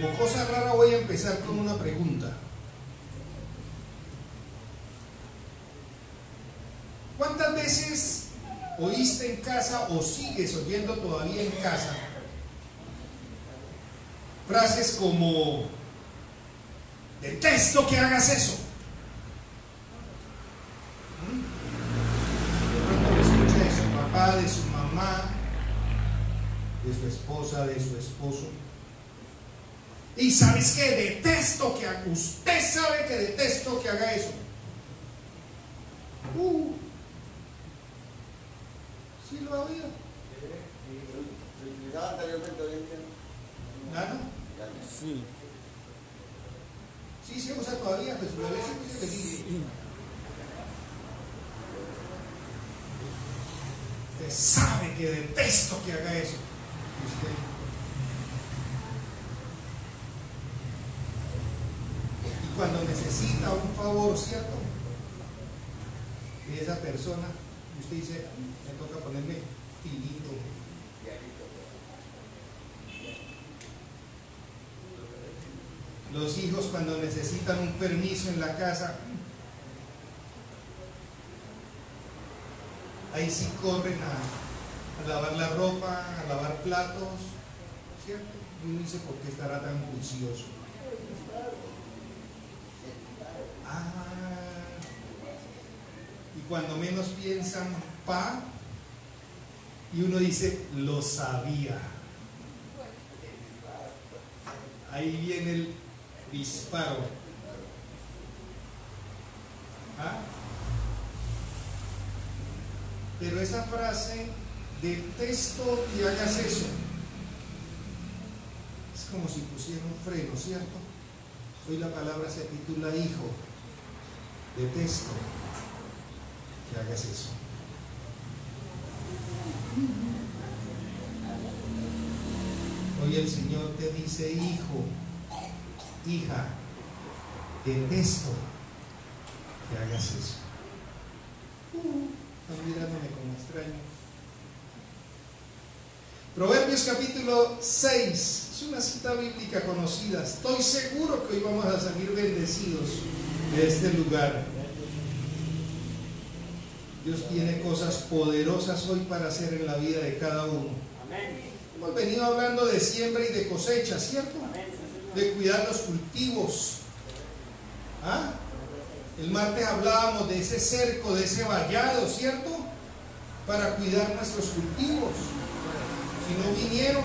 como cosa rara voy a empezar con una pregunta. ¿Cuántas veces oíste en casa o sigues oyendo todavía en casa frases como: detesto que hagas eso? De pronto lo escucha de su papá, de su mamá, de su esposa, de su esposo. Y ¿sabes qué? Detesto que haga. Usted sabe que detesto que haga eso. ¿Sí lo ha oído? ¿Ah, no? Sí. Sí, se usa todavía, pues la iglesia dice que sí. Usted sabe que detesto que haga eso. Usted. Y cuando necesita un favor, ¿cierto?, de esa persona, y usted dice: me toca ponerme finito. Los hijos, cuando necesitan un permiso en la casa, ahí sí corren a lavar la ropa, a lavar platos, ¿cierto? Y uno dice: ¿por qué estará tan juicioso? Y cuando menos piensan, pa, y uno dice: lo sabía. Ahí viene el disparo. Pero esa frase, detesto que hagas eso, es como si pusiera un freno, ¿cierto? Hoy la palabra se titula hijo. Detesto que hagas eso. Hoy el Señor te dice: hijo, hija, detesto que hagas eso. Están mirándome como extraño. Proverbios capítulo 6 es una cita bíblica conocida. Estoy seguro que hoy vamos a salir bendecidos de este lugar. Dios tiene cosas poderosas hoy para hacer en la vida de cada uno. Hemos venido hablando de siembra y de cosecha, ¿cierto? De cuidar los cultivos. El martes hablábamos de ese cerco, de ese vallado, ¿cierto? Para cuidar nuestros cultivos. Si no vinieron,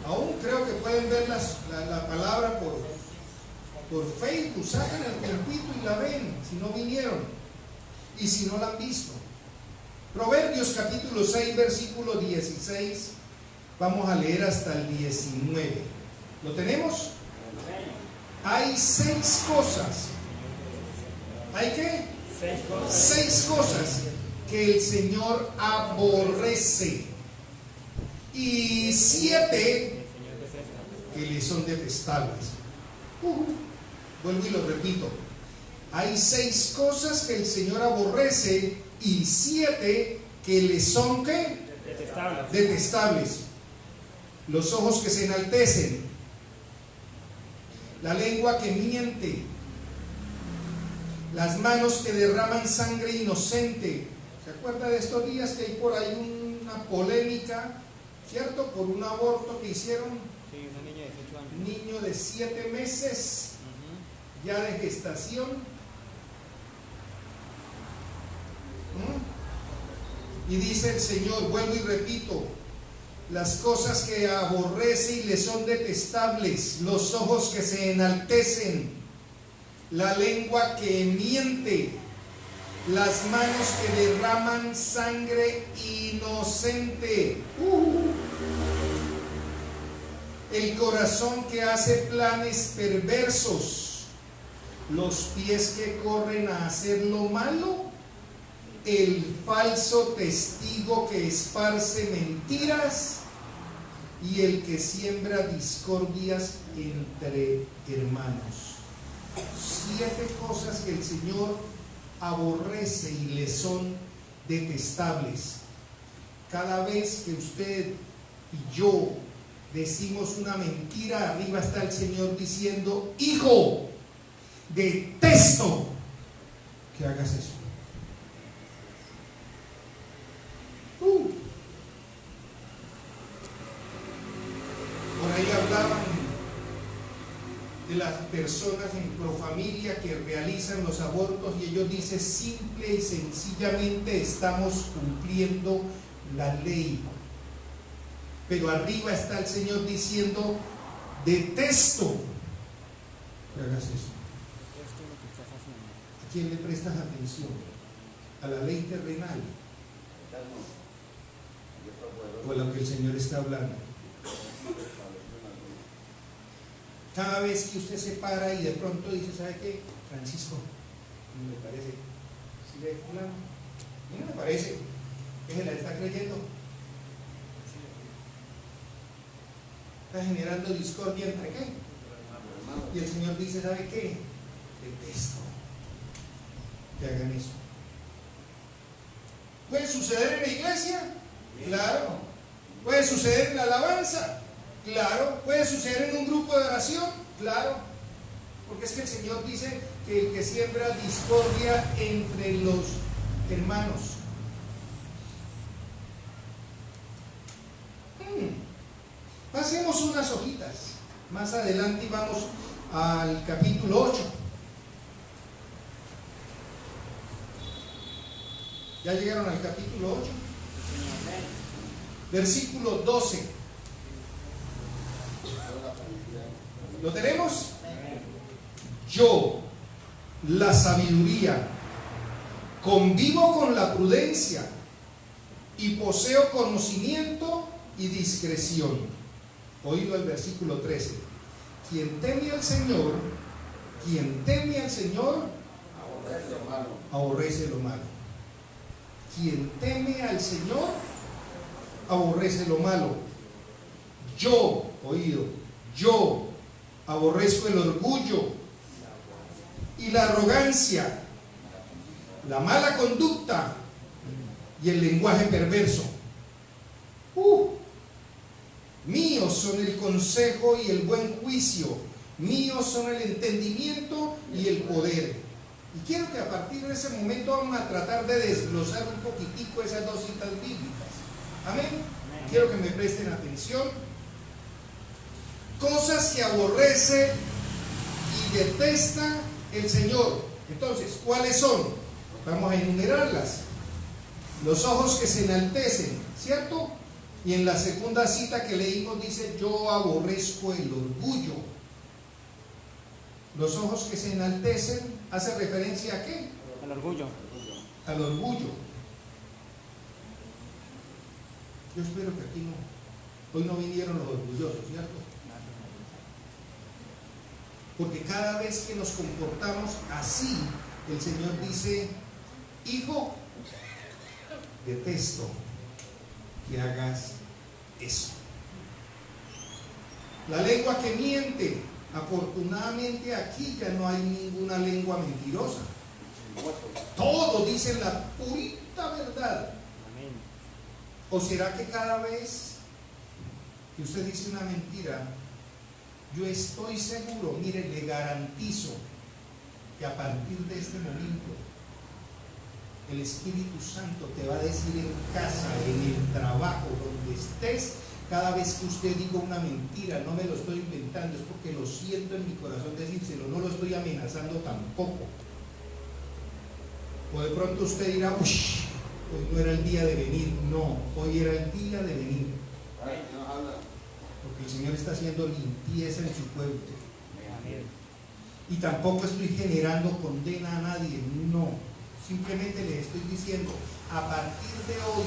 aún creo que pueden ver la palabra por Facebook, sacan el tiempito y la ven, si no vinieron, y si no la han visto. Proverbios capítulo 6, versículo 16, vamos a leer hasta el 19. ¿Lo tenemos? Hay 6 cosas. ¿Hay qué? 6 cosas que el Señor aborrece, y 7 que le son detestables. Vuelvo y lo repito. Hay 6 cosas que el Señor aborrece y 7 que le son ¿qué? Detestables. Los ojos que se enaltecen, la lengua que miente, las manos que derraman sangre inocente. ¿Se acuerda de estos días que hay por ahí una polémica, ¿cierto?, por un aborto que hicieron? Sí, una niña de 18 años. Un niño de 7 meses ya de gestación. Y dice el Señor, vuelvo y repito, las cosas que aborrece y le son detestables, los ojos que se enaltecen, la lengua que miente, las manos que derraman sangre inocente, el corazón que hace planes perversos, los pies que corren a hacer lo malo, el falso testigo que esparce mentiras y el que siembra discordias entre hermanos. 7 cosas que el Señor aborrece y le son detestables. Cada vez que usted y yo decimos una mentira, arriba está el Señor diciendo: hijo, detesto que hagas eso. Por ahí hablaban de las personas en Profamilia que realizan los abortos y ellos dicen: simple y sencillamente estamos cumpliendo la ley. Pero arriba está el Señor diciendo: detesto que hagas eso. ¿A quién le prestas atención? ¿A la ley terrenal? ¿O a lo que el Señor está hablando? Cada vez que usted se para y de pronto dice: ¿sabe qué, Francisco? ¿No me parece? ¿Sí ve fulano? ¿No me parece? ¿Qué se la está creyendo? Está generando discordia entre qué. Y el Señor dice: ¿sabe qué? Detesto que hagan eso. ¿Puede suceder en la iglesia? Claro. ¿Puede suceder en la alabanza? Claro. ¿Puede suceder en un grupo de oración? Claro. Porque es que el Señor dice que el que siembra discordia entre los hermanos. Pasemos unas hojitas más adelante y vamos al capítulo 8. ¿Ya llegaron al capítulo 8? Versículo 12. ¿Lo tenemos? Yo, la sabiduría, convivo con la prudencia y poseo conocimiento y discreción. Oído el versículo 13. Quien teme al Señor, aborrece lo malo. Quien teme al Señor, aborrece lo malo. Yo, oído, yo aborrezco el orgullo y la arrogancia, la mala conducta y el lenguaje perverso. Míos son el consejo y el buen juicio, míos son el entendimiento y el poder. Y quiero que a partir de ese momento vamos a tratar de desglosar un poquitico esas dos citas bíblicas. Amén. Quiero que me presten atención. Cosas que aborrece y detesta el Señor. Entonces, ¿cuáles son? Vamos a enumerarlas. Los ojos que se enaltecen, ¿cierto? Y en la segunda cita que leímos dice: yo aborrezco el orgullo. Los ojos que se enaltecen hace referencia a qué? Al orgullo. Al orgullo. Yo espero que aquí no, hoy no vinieron los orgullosos, ¿cierto? Porque cada vez que nos comportamos así, el Señor dice: hijo, detesto que hagas eso. La lengua que miente. Afortunadamente aquí ya no hay ninguna lengua mentirosa. Todos dicen la purita verdad. ¿O será que cada vez que usted dice una mentira, yo estoy seguro, mire, le garantizo que a partir de este momento el Espíritu Santo te va a decir en casa, en el trabajo, donde estés, cada vez que usted diga una mentira, no me lo estoy inventando, es porque lo siento en mi corazón decírselo, no lo estoy amenazando tampoco. O de pronto usted dirá: uy, hoy no era el día de venir. No, hoy era el día de venir. Porque el Señor está haciendo limpieza en su pueblo. Y tampoco estoy generando condena a nadie, no. Simplemente le estoy diciendo: a partir de hoy,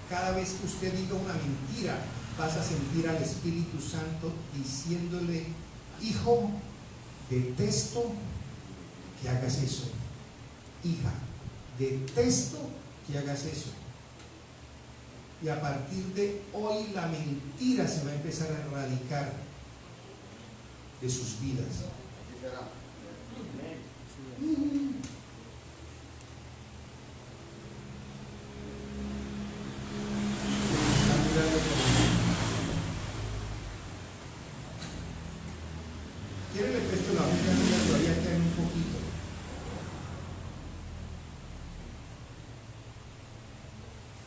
cada vez que usted diga una mentira, vas a sentir al Espíritu Santo diciéndole: hijo, detesto que hagas eso. Hija, detesto que hagas eso. Y a partir de hoy la mentira se va a empezar a erradicar de sus vidas.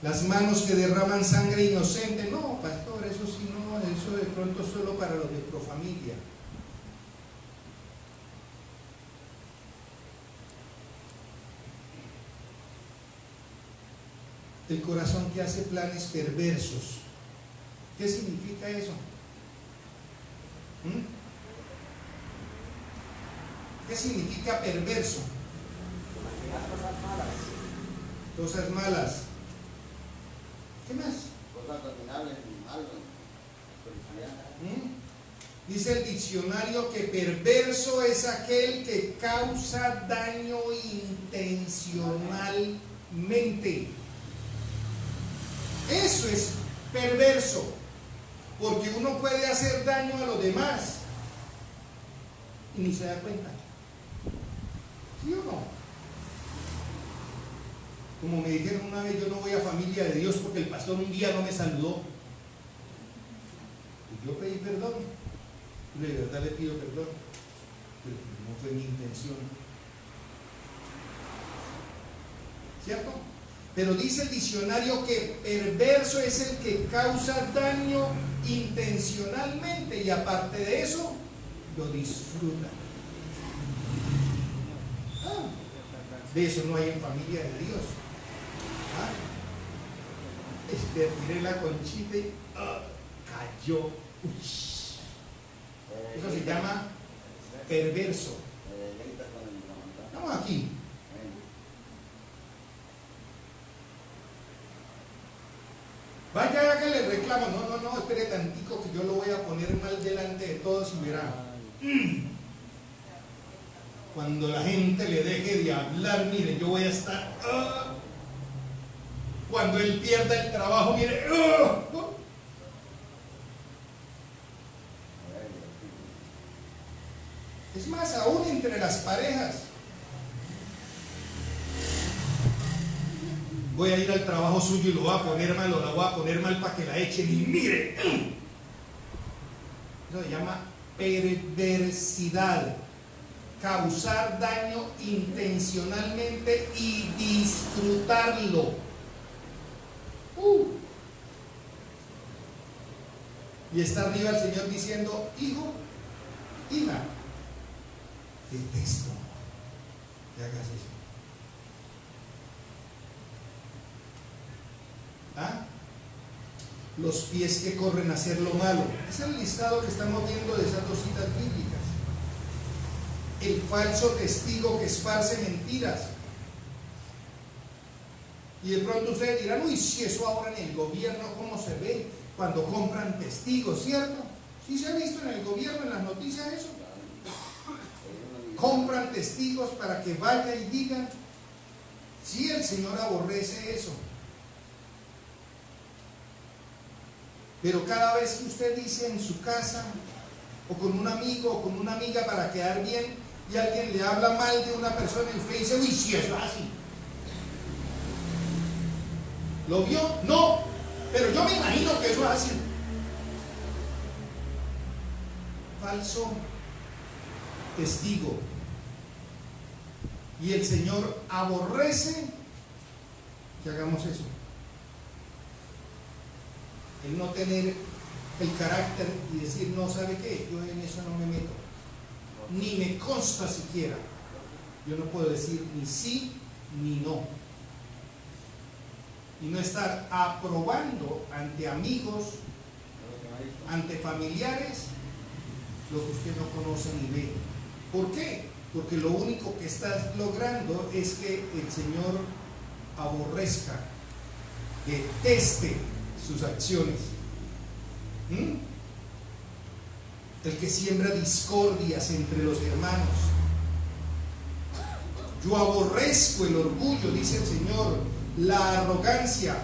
Las manos que derraman sangre inocente. No, pastor, eso sí no, eso de pronto solo para los de Profamilia. El corazón que hace planes perversos. ¿Qué significa eso? ¿Qué significa perverso? Cosas malas. ¿Qué más? Cosas abominables y malas. Dice el diccionario que perverso es aquel que causa daño intencionalmente. Eso es perverso, porque uno puede hacer daño a los demás y ni se da cuenta. ¿Sí o no? Como me dijeron una vez, yo no voy a Familia de Dios porque el pastor un día no me saludó. Y yo pedí perdón. De verdad le pido perdón, pero no fue mi intención. ¿Cierto? Pero dice el diccionario que perverso es el que causa daño intencionalmente y aparte de eso, lo disfruta. De eso no hay en Familia de Dios. Tiré la conchita y cayó. Eso se llama perverso. Estamos aquí. Vaya, hágale reclamo. No, espere tantico que yo lo voy a poner mal delante de todos y verá. Cuando la gente le deje de hablar, mire, yo voy a estar. Cuando él pierda el trabajo, mire. Es más, aún entre las parejas. Voy a ir al trabajo suyo y lo voy a poner mal o la voy a poner mal para que la echen y mire. Eso se llama perversidad. Causar daño intencionalmente y disfrutarlo. Y está arriba el Señor diciendo, hijo, hija, detesto que hagas eso. Los pies que corren a hacer lo malo. Es el listado que estamos viendo de esas dos citas bíblicas. El falso testigo que esparce mentiras. Y de pronto ustedes dirán, uy, si eso ahora en el gobierno, ¿cómo se ve cuando compran testigos, cierto? ¿Sí se ha visto en el gobierno, en las noticias eso? Compran testigos para que vaya y digan. Sí, el Señor aborrece eso. Pero cada vez que usted dice en su casa, o con un amigo, o con una amiga para quedar bien, y alguien le habla mal de una persona y usted dice, uy, si eso es así. ¿Lo vio? No, pero yo me imagino que eso es así. Falso testigo. Y el Señor aborrece que hagamos eso. El no tener el carácter y decir, no, ¿sabe qué? Yo en eso no me meto. Ni me consta siquiera. Yo no puedo decir ni sí ni no. Y no estar aprobando ante amigos, ante familiares, lo que usted no conoce ni ve. ¿Por qué? Porque lo único que estás logrando es que el Señor aborrezca, deteste sus acciones. El que siembra discordias entre los hermanos. Yo aborrezco el orgullo, dice el Señor, la arrogancia,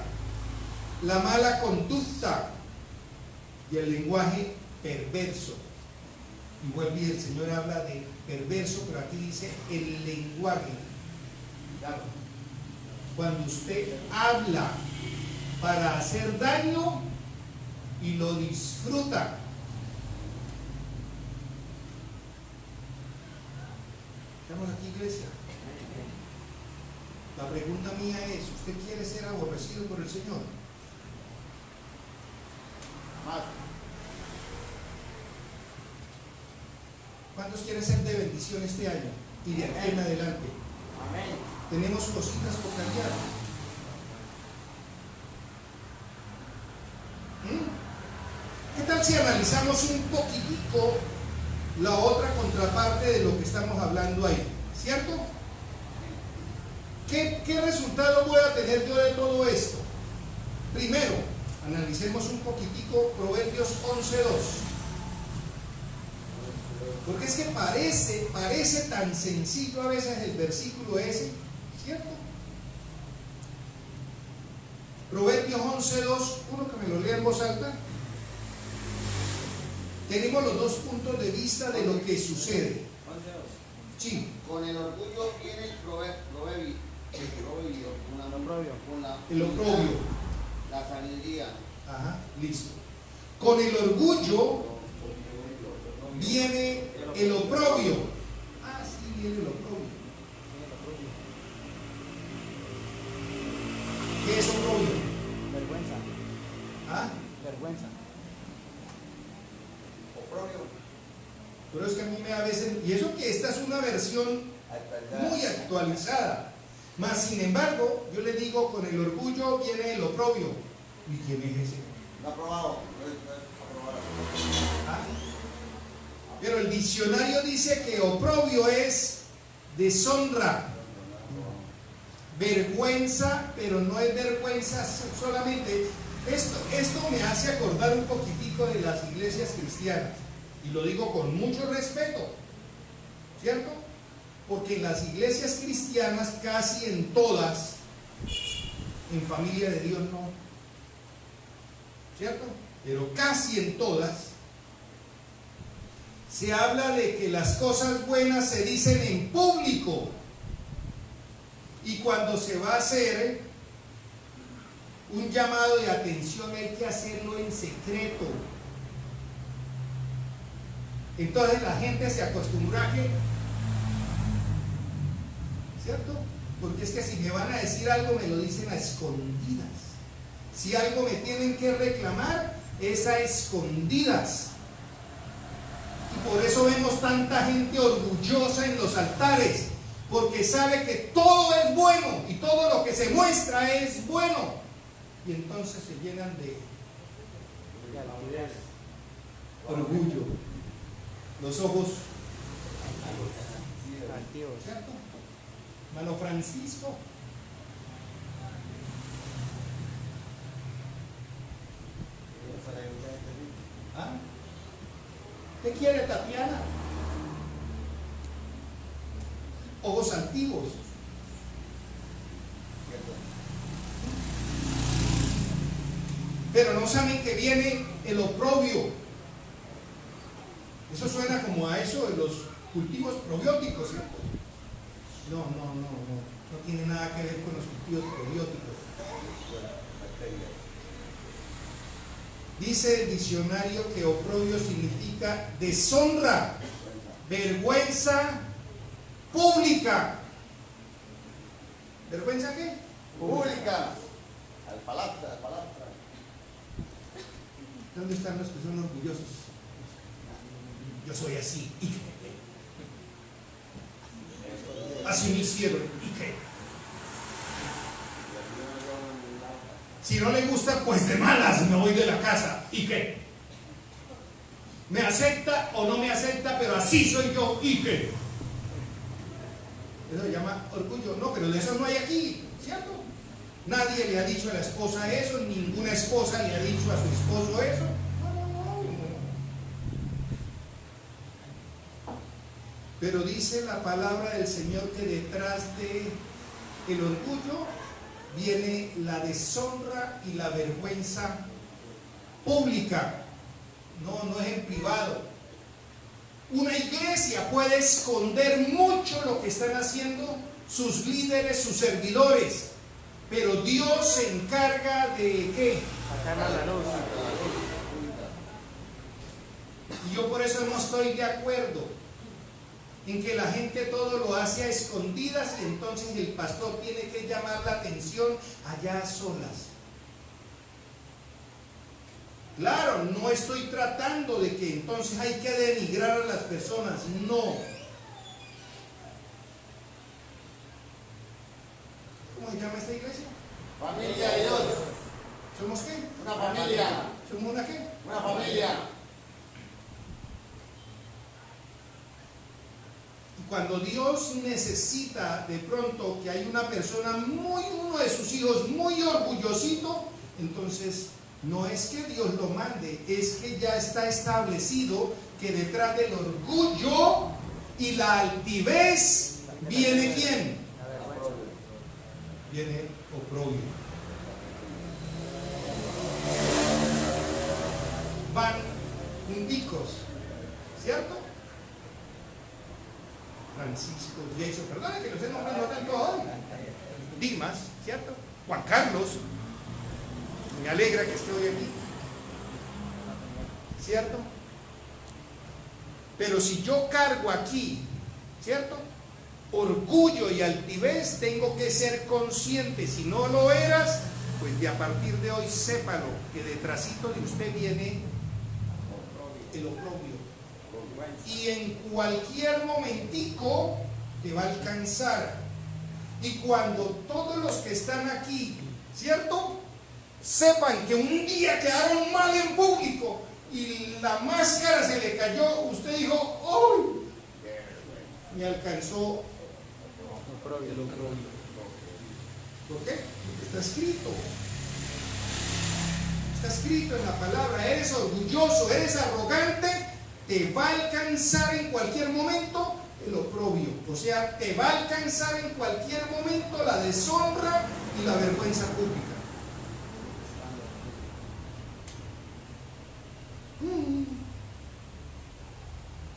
la mala conducta y el lenguaje perverso. Y vuelve y el Señor habla de perverso, pero aquí dice el lenguaje. Cuando usted habla para hacer daño y lo disfruta. ¿Estamos aquí, iglesia? La pregunta mía es, ¿usted quiere ser aborrecido por el Señor? Más. ¿Cuántos quieren ser de bendición este año y de aquí en adelante? Amén. Tenemos cositas por cambiar. ¿Qué tal si analizamos un poquitico la otra contraparte de lo que estamos hablando ahí? ¿Cierto? ¿Qué resultado voy a tener yo de todo esto? Primero, analicemos un poquitico Proverbios 11:2. Porque es que parece tan sencillo a veces el versículo ese, ¿cierto? Proverbios 11:2, uno que me lo lea en voz alta. Tenemos los dos puntos de vista de lo que sucede. Sí. Con el orgullo viene el proverbio. El oprobio. La sabiduría. Ajá, listo. Con el orgullo viene el oprobio. Ah, sí, viene el oprobio. ¿Qué es oprobio? Vergüenza. ¿Ah? Vergüenza. Oprobio. Pero es que a mí me da a veces, y eso que esta es una versión muy actualizada. Mas sin embargo, yo le digo, con el orgullo viene el oprobio. ¿Y quién es ese? No aprobado. No es aprobado. ¿Ah? Pero el diccionario dice que oprobio es deshonra, vergüenza, pero no es vergüenza solamente. Esto me hace acordar un poquitico de las iglesias cristianas, y lo digo con mucho respeto, ¿cierto? Porque en las iglesias cristianas, casi en todas, en Familia de Dios no, ¿cierto? Pero casi en todas, se habla de que las cosas buenas se dicen en público, y cuando se va a hacer un llamado de atención hay que hacerlo en secreto. Entonces la gente se acostumbra a que, ¿cierto? Porque es que si me van a decir algo me lo dicen a escondidas. Si algo me tienen que reclamar es a escondidas. Y por eso vemos tanta gente orgullosa en los altares, porque sabe que todo es bueno y todo lo que se muestra es bueno. Y entonces se llenan de altivez. orgullo. Los ojos, Altivos. ¿cierto? Hermano Francisco. ¿Ah? ¿Qué quiere Tatiana? Ojos antiguos. Pero no saben que viene el oprobio. Eso suena como a eso de los cultivos probióticos, ¿cierto? No tiene nada que ver con los cultivos probióticos. Dice el diccionario que oprobio significa deshonra, vergüenza pública. ¿Vergüenza qué? Pública. Al palastra. ¿Dónde están los que son orgullosos? Yo soy así. ¿Y qué? Así me hicieron. ¿Y qué? Si no le gusta, pues de malas me voy de la casa. ¿Y qué? ¿Me acepta o no me acepta? Pero así soy yo. ¿Y qué? Eso se llama orgullo. No, pero de eso no hay aquí, ¿cierto? Nadie le ha dicho a la esposa eso, ninguna esposa le ha dicho a su esposo eso. No. Pero dice la palabra del Señor que detrás de el orgullo viene la deshonra y la vergüenza pública. No es en privado. Una iglesia puede esconder mucho lo que están haciendo sus líderes, sus servidores, pero Dios se encarga de ¿qué? Sacarla a la luz. Y yo por eso no estoy de acuerdo en que la gente todo lo hace a escondidas y entonces el pastor tiene que llamar la atención allá a solas. Claro, no estoy tratando de que entonces hay que denigrar a las personas, no. ¿Cómo se llama esta iglesia? Familia de Dios. ¿Somos qué? Una familia. ¿Somos una qué? Una familia. Y cuando Dios necesita de pronto que hay una persona uno de sus hijos muy orgullosito, entonces no es que Dios lo mande, es que ya está establecido que detrás del orgullo y la altivez viene ¿quién? La vergüenza. Viene oprobio. Van junticos, ¿cierto? Francisco, Jason, perdón que los esté nombrando tanto hoy. Dimas, ¿cierto? Juan Carlos, me alegra que esté hoy aquí, ¿cierto? Pero si yo cargo aquí, ¿cierto? Orgullo y altivez, tengo que ser consciente. Si no lo eras, pues de a partir de hoy sépalo, que detrásito de usted viene el oprobio. Y en cualquier momentico te va a alcanzar. Y cuando todos los que están aquí, ¿cierto?, sepan que un día quedaron mal en público y la máscara se le cayó, usted dijo, ¡uy! Me alcanzó el oprobio. ¿Por qué? Porque está escrito. Está escrito en la palabra. Eres orgulloso, eres arrogante, te va a alcanzar en cualquier momento el oprobio. O sea, te va a alcanzar en cualquier momento la deshonra y la vergüenza pública.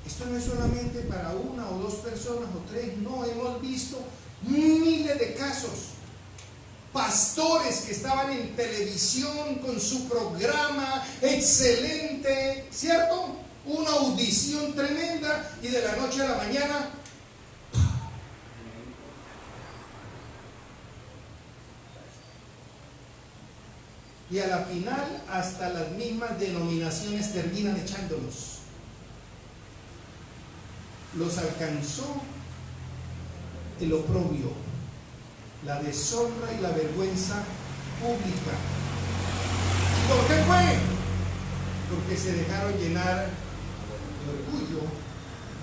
Esto no es solamente para una o dos personas o tres, no, hemos visto miles de casos. Pastores que estaban en televisión con su programa excelente, ¿cierto? Una audición tremenda y de la noche a la mañana y a la final hasta las mismas denominaciones terminan echándolos. Los alcanzó el oprobio, la deshonra y la vergüenza pública. ¿Y por qué fue? Porque se dejaron llenar de orgullo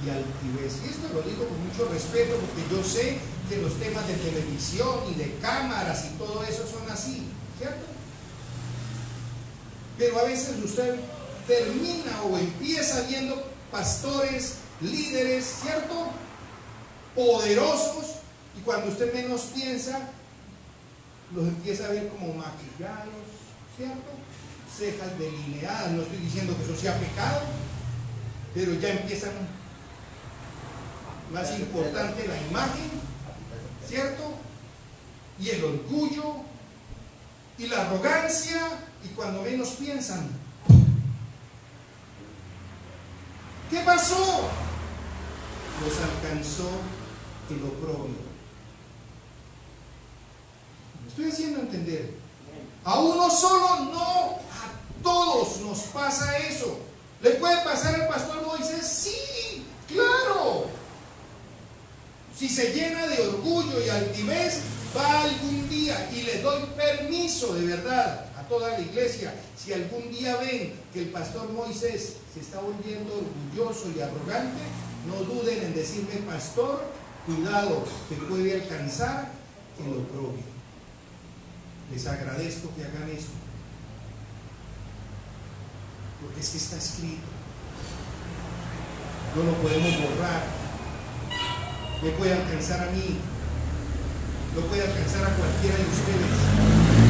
y altivez. Y esto lo digo con mucho respeto porque yo sé que los temas de televisión y de cámaras y todo eso son así, ¿cierto? Pero a veces usted termina o empieza viendo pastores, líderes, ¿cierto?, poderosos, y cuando usted menos piensa, los empieza a ver como maquillados, ¿cierto?, cejas delineadas. No estoy diciendo que eso sea pecado, pero ya empiezan, más importante la imagen, ¿cierto?, y el orgullo y la arrogancia, y cuando menos piensan, ¿qué pasó? Los alcanzó el oprobio. ¿Me estoy haciendo entender? A uno solo no, a todos nos pasa eso. ¿Le puede pasar al pastor Moisés? Sí, claro. Si se llena de orgullo y altivez, va algún día, y les doy permiso de verdad a toda la iglesia, si algún día ven que el pastor Moisés se está volviendo orgulloso y arrogante, no duden en decirme, pastor, cuidado, que puede alcanzar el oprobio. Les agradezco que hagan eso, porque es que está escrito, no lo podemos borrar. Me puede alcanzar a mí, lo puede alcanzar a cualquiera de ustedes.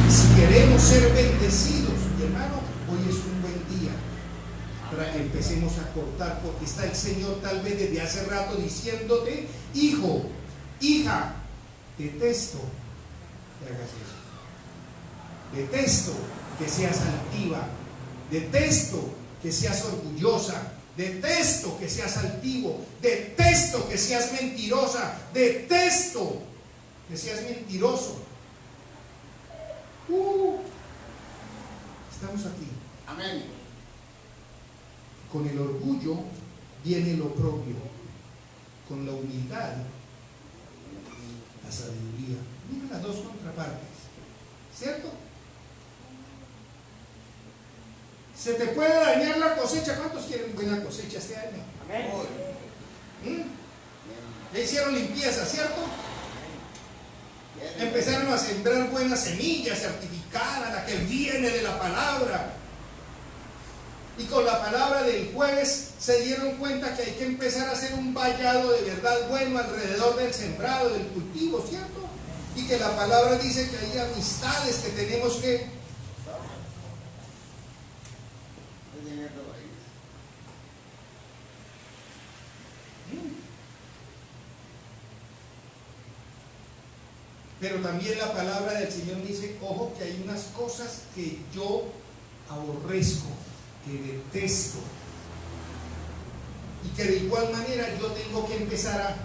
Si queremos ser bendecidos, mi hermano, hoy es un buen día para que empecemos a cortar, porque está el Señor tal vez desde hace rato diciéndote, hijo, hija, detesto que hagas eso. Detesto que seas altiva, detesto que seas orgullosa, Detesto que seas altivo, detesto que seas mentirosa, detesto que seas mentiroso. Estamos aquí. Amén. Con el orgullo viene el oprobio, con la humildad la sabiduría. Miren las dos contrapartes, ¿cierto? Se te puede dañar la cosecha. ¿Cuántos quieren buena cosecha este año? Amén. Ya hicieron limpieza, ¿cierto? Empezaron a sembrar buenas semillas certificadas, la que viene de la palabra. Y con la palabra del jueves se dieron cuenta que hay que empezar a hacer un vallado de verdad bueno alrededor del sembrado, del cultivo, ¿cierto? Y que la palabra dice que hay amistades que tenemos que... Pero también la palabra del Señor dice, ojo, que hay unas cosas que yo aborrezco, que detesto, y que de igual manera yo tengo que empezar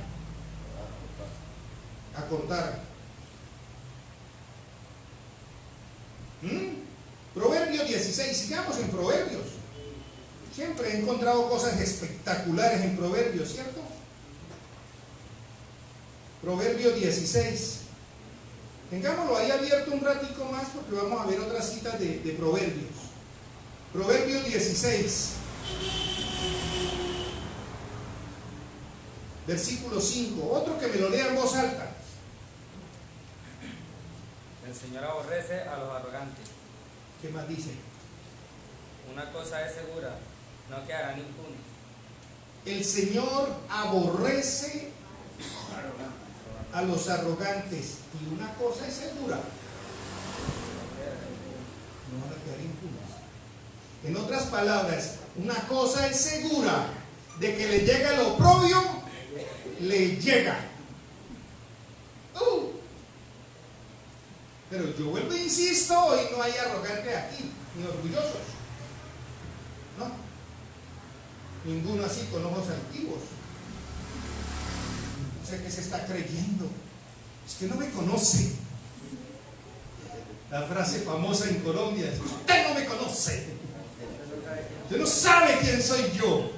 a contar. Proverbios 16, sigamos en Proverbios. Siempre he encontrado cosas espectaculares en Proverbios, ¿cierto? Proverbios 16. Tengámoslo ahí abierto un ratico más porque vamos a ver otras citas de Proverbios. Proverbios 16, versículo 5. Otro que me lo lea en voz alta. El Señor aborrece a los arrogantes. ¿Qué más dice? Una cosa es segura, no quedarán impunes. El Señor aborrece a los arrogantes, y una cosa es segura: no van a quedar impunes. En otras palabras, una cosa es segura: de que le llega el oprobio, le llega. Pero yo vuelvo e insisto, hoy no hay arrogantes aquí, ni orgullosos, no, ninguno así con ojos altivos. No sé qué se está creyendo, es que no me conoce. La frase famosa en Colombia es: usted no me conoce, usted no sabe quién soy yo.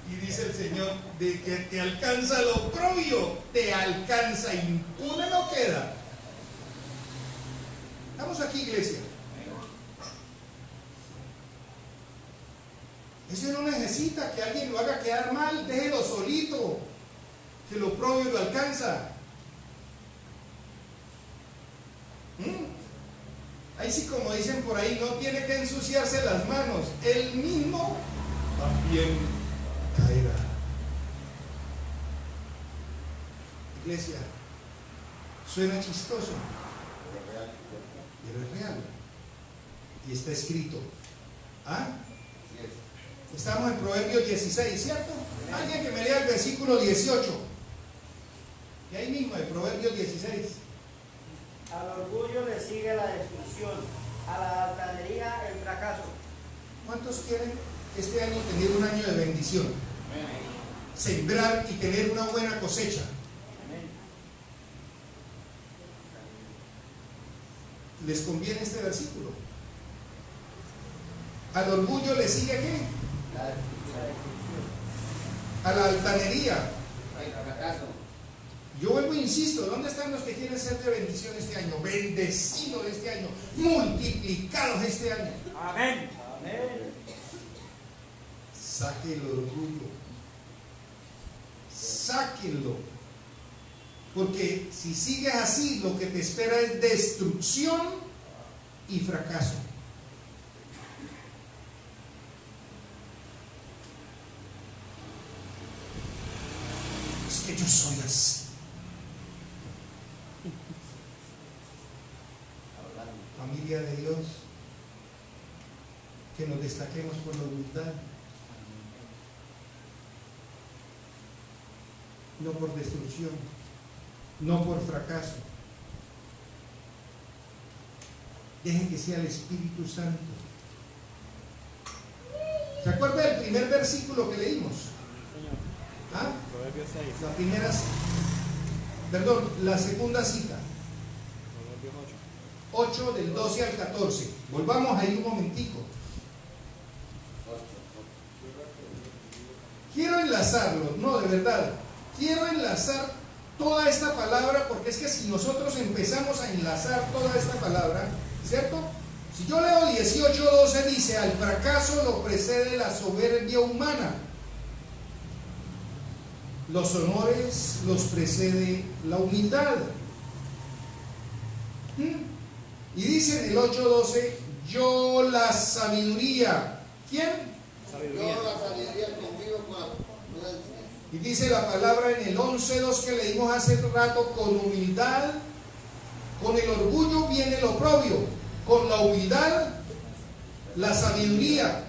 Y dice el Señor, de que te alcanza lo oprobio, te alcanza, impune no queda. Estamos aquí, iglesia. Ese no necesita que alguien lo haga quedar mal, déjelo solito, que lo oprobio lo alcanza. Ahí sí, como dicen por ahí, no tiene que ensuciarse las manos, él mismo también caerá. Iglesia, suena chistoso, pero es real y está escrito. Estamos en Proverbios 16, ¿cierto? Alguien que me lea el versículo 18, y ahí mismo en Proverbios 16. Al orgullo le sigue la destrucción, a la altanería el fracaso. ¿Cuántos quieren este año tener un año de bendición? Sembrar y tener una buena cosecha. ¿Les conviene este versículo? Al orgullo le sigue ¿qué? A la altanería. Yo vuelvo e insisto, ¿dónde están los que quieren ser de bendición este año? Bendecidos este año, multiplicados este año. Amén. Amén. Saque el orgullo, sáquenlo, porque si sigues así, lo que te espera es destrucción y fracaso. Es que yo soy así. Familia de Dios, que nos destaquemos por la humildad, no por destrucción, no por fracaso. Dejen que sea el Espíritu Santo ¿Se acuerda del primer versículo que leímos? ¿Ah? Proverbios 6. La primera, perdón, la segunda cita. Proverbios 8 del 12 al 14. Volvamos ahí un momentico. Quiero enlazarlo, no, de verdad. Quiero enlazar toda esta palabra, porque es que si nosotros empezamos a enlazar toda esta palabra, ¿cierto? Si yo leo 18:12 dice, al fracaso lo precede la soberbia humana. Los honores los precede la humildad. Y dice en el 8:12, yo la sabiduría. ¿Quién? Sabiduría. Yo la sabiduría contigo con la prudencia. Y dice la palabra en el 11:2 que leímos hace rato, con humildad, con el orgullo viene el oprobio, con la humildad, la sabiduría.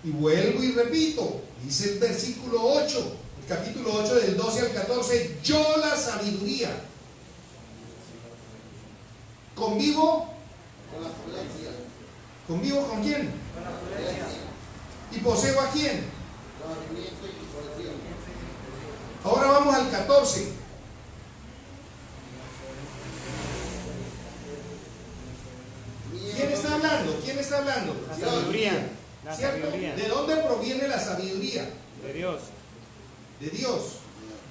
Y vuelvo y repito, dice el versículo 8, el capítulo 8 del 12 al 14, yo la sabiduría. ¿Convivo? Con la prudencia. ¿Convivo con quién? Con la prudencia. ¿Y poseo a quién? Conocimiento y corrección. Ahora vamos al 14. ¿Quién está hablando? ¿Quién está hablando? La sabiduría. La ¿Cierto? sabiduría. ¿De dónde proviene la sabiduría? De Dios. De Dios.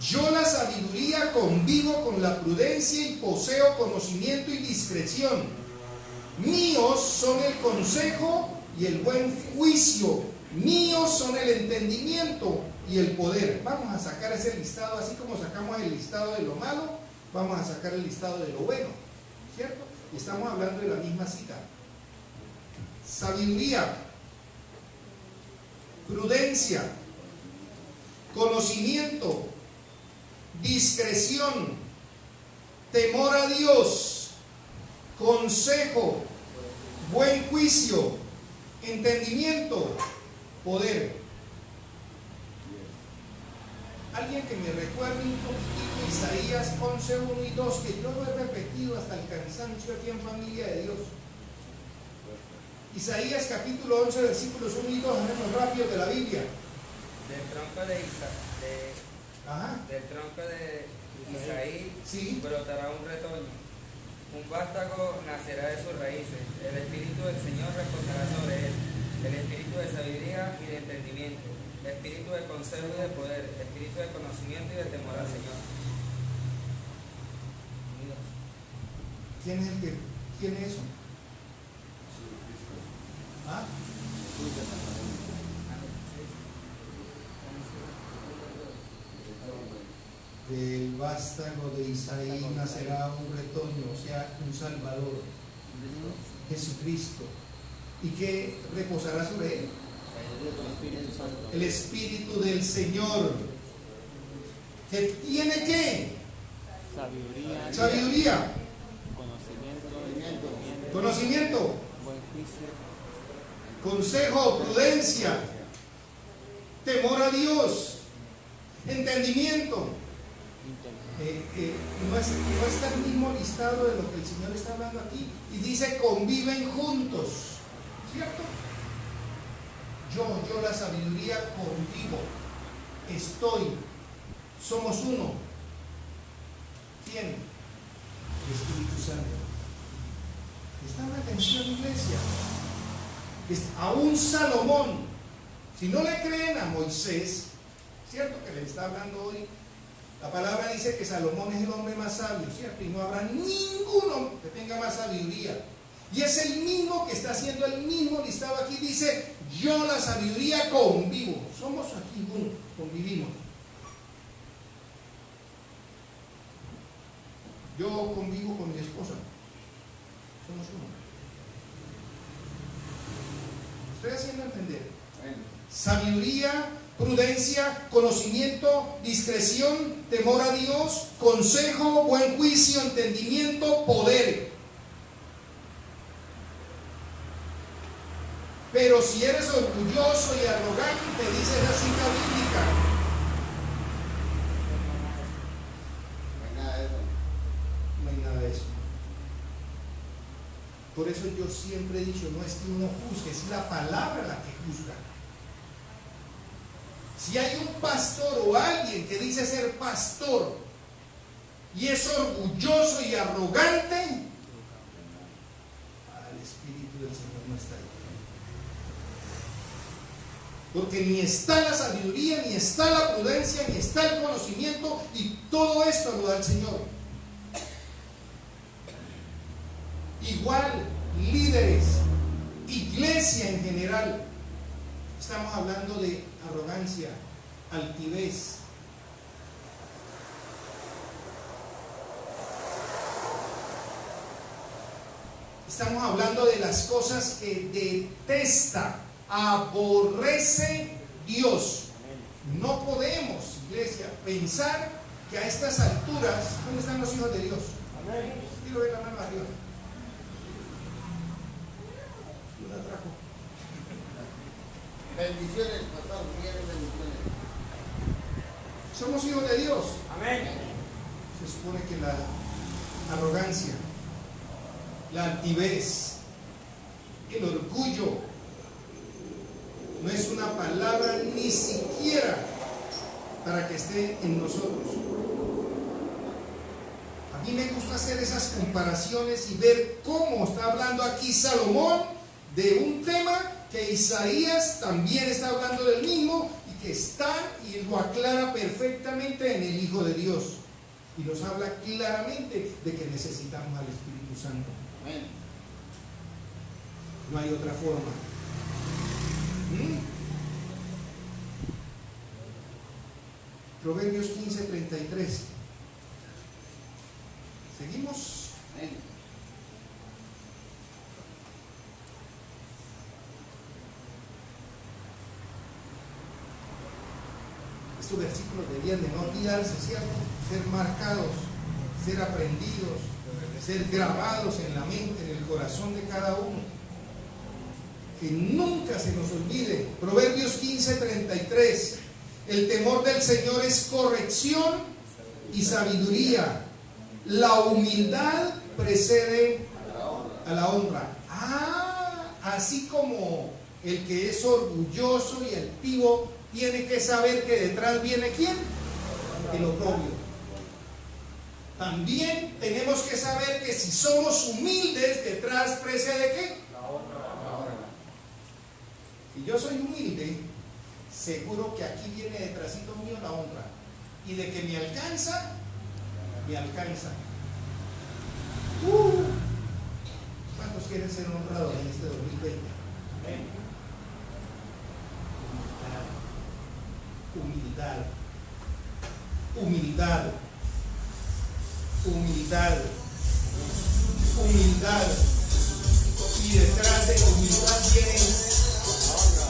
Yo la sabiduría convivo con la prudencia y poseo conocimiento y discreción. Míos son el consejo y el buen juicio. Míos son el entendimiento y el poder. Vamos a sacar ese listado, así como sacamos el listado de lo malo, vamos a sacar el listado de lo bueno, ¿cierto? Y estamos hablando de la misma cita. Sabiduría, prudencia, conocimiento, discreción, temor a Dios, consejo, buen juicio, entendimiento, poder. Alguien que me recuerde un poquitito Isaías 11:1 y 2, que yo lo he repetido hasta el cansancio aquí en Familia de Dios. Isaías capítulo 11 versículos 1 y 2, menos rápido de la Biblia. Del tronco de Isaí Sí. brotará un retoño, un vástago nacerá de sus raíces, el espíritu del Señor reposará sobre él, el espíritu de sabiduría y de entendimiento, espíritu de consejo y de poder, espíritu de conocimiento y de temor al Señor. ¿Quién es el que tiene eso? ¿Ah? Del vástago de Isaí nacerá un retoño, o sea, un Salvador, Jesucristo. ¿Y qué reposará sobre él? El Espíritu del Señor. ¿Que tiene qué? Sabiduría. Sabiduría, Conocimiento. conocimiento, Buen juicio. consejo, prudencia, temor a Dios, entendimiento. No está el mismo listado de lo que el Señor está hablando aquí. Y dice, conviven juntos, ¿cierto? Yo la sabiduría contigo, estoy, somos uno. ¿Quién? El Espíritu Santo. Prestad atención, iglesia. Aún Salomón, si no le creen a Moisés, ¿cierto? Que le está hablando hoy. La palabra dice que Salomón es el hombre más sabio, ¿cierto? Y no habrá ninguno que tenga más sabiduría. Y es el mismo que está haciendo el mismo listado aquí. Dice, yo la sabiduría convivo. Somos aquí uno, convivimos. Yo convivo con mi esposa. Somos uno. Estoy haciendo entender. Sabiduría, prudencia, conocimiento, discreción, temor a Dios, consejo, buen juicio, entendimiento, poder. Pero si eres orgulloso y arrogante, dice la cita bíblica, no hay nada de eso. Por eso yo siempre he dicho, no es que uno juzgue, es la palabra la que juzga. Si hay un pastor o alguien que dice ser pastor y es orgulloso y arrogante, el Espíritu del Señor no está ahí. Porque ni está la sabiduría, ni está la prudencia, ni está el conocimiento, y todo esto lo da el Señor. Igual, líderes, iglesia en general, estamos hablando de arrogancia, altivez. Estamos hablando de las cosas que detesta, aborrece Dios. No podemos, iglesia, pensar que a estas alturas, ¿dónde están los hijos de Dios? Y lo ve la mano arriba. Lo atrajo. Bendiciones, pastor. Mujeres, bendiciones. Somos hijos de Dios. Amén. Se supone que la arrogancia, la altivez, el orgullo no es una palabra ni siquiera para que esté en nosotros. A mí me gusta hacer esas comparaciones y ver cómo está hablando aquí Salomón de un tema que Isaías también está hablando del mismo, y que está y lo aclara perfectamente en el Hijo de Dios, y nos habla claramente de que necesitamos al Espíritu Santo. Amén. No hay otra forma. Proverbios 15:33. Seguimos. Amén. Estos versículos deberían de no olvidarse, ¿cierto? Ser marcados, ser aprendidos, ser grabados en la mente, en el corazón de cada uno. Que nunca se nos olvide. Proverbios 15:33. El temor del Señor es corrección y sabiduría. La humildad precede a la honra. Así como el que es orgulloso y altivo tiene que saber que detrás viene ¿quién? El oprobio. También tenemos que saber que si somos humildes, detrás precede ¿qué? La honra. Si yo soy humilde, seguro que aquí viene detrásito mío la honra. Y de que me alcanza, me alcanza. ¿Cuántos quieren ser honrados en este 2020? Humildad. Humildad. Humildad. Humildad. Y detrás de la humildad viene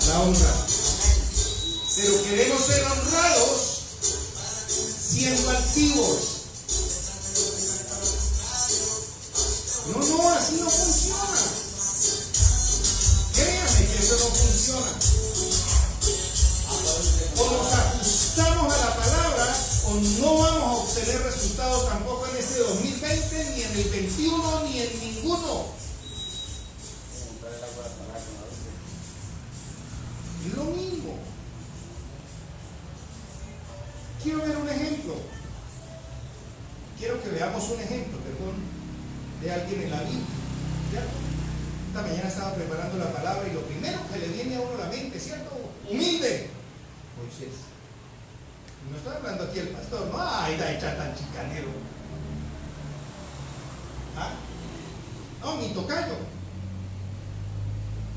la honra. Pero queremos ser honrados siendo activos. No, así no funciona. Créame que eso no funciona. O nos ajustamos a la palabra, o no vamos a obtener resultados tampoco en este 2020, ni en el 21, ni en ninguno. Es lo mismo. Quiero ver un ejemplo. Quiero que veamos un ejemplo, de alguien en la Biblia. ¿Cierto? Esta mañana estaba preparando la palabra y lo primero que le viene a uno a la mente, ¿cierto? Humilde. Moisés. No estoy hablando aquí el pastor, no, ay, da hecha tan chicanero. No, mi tocayo.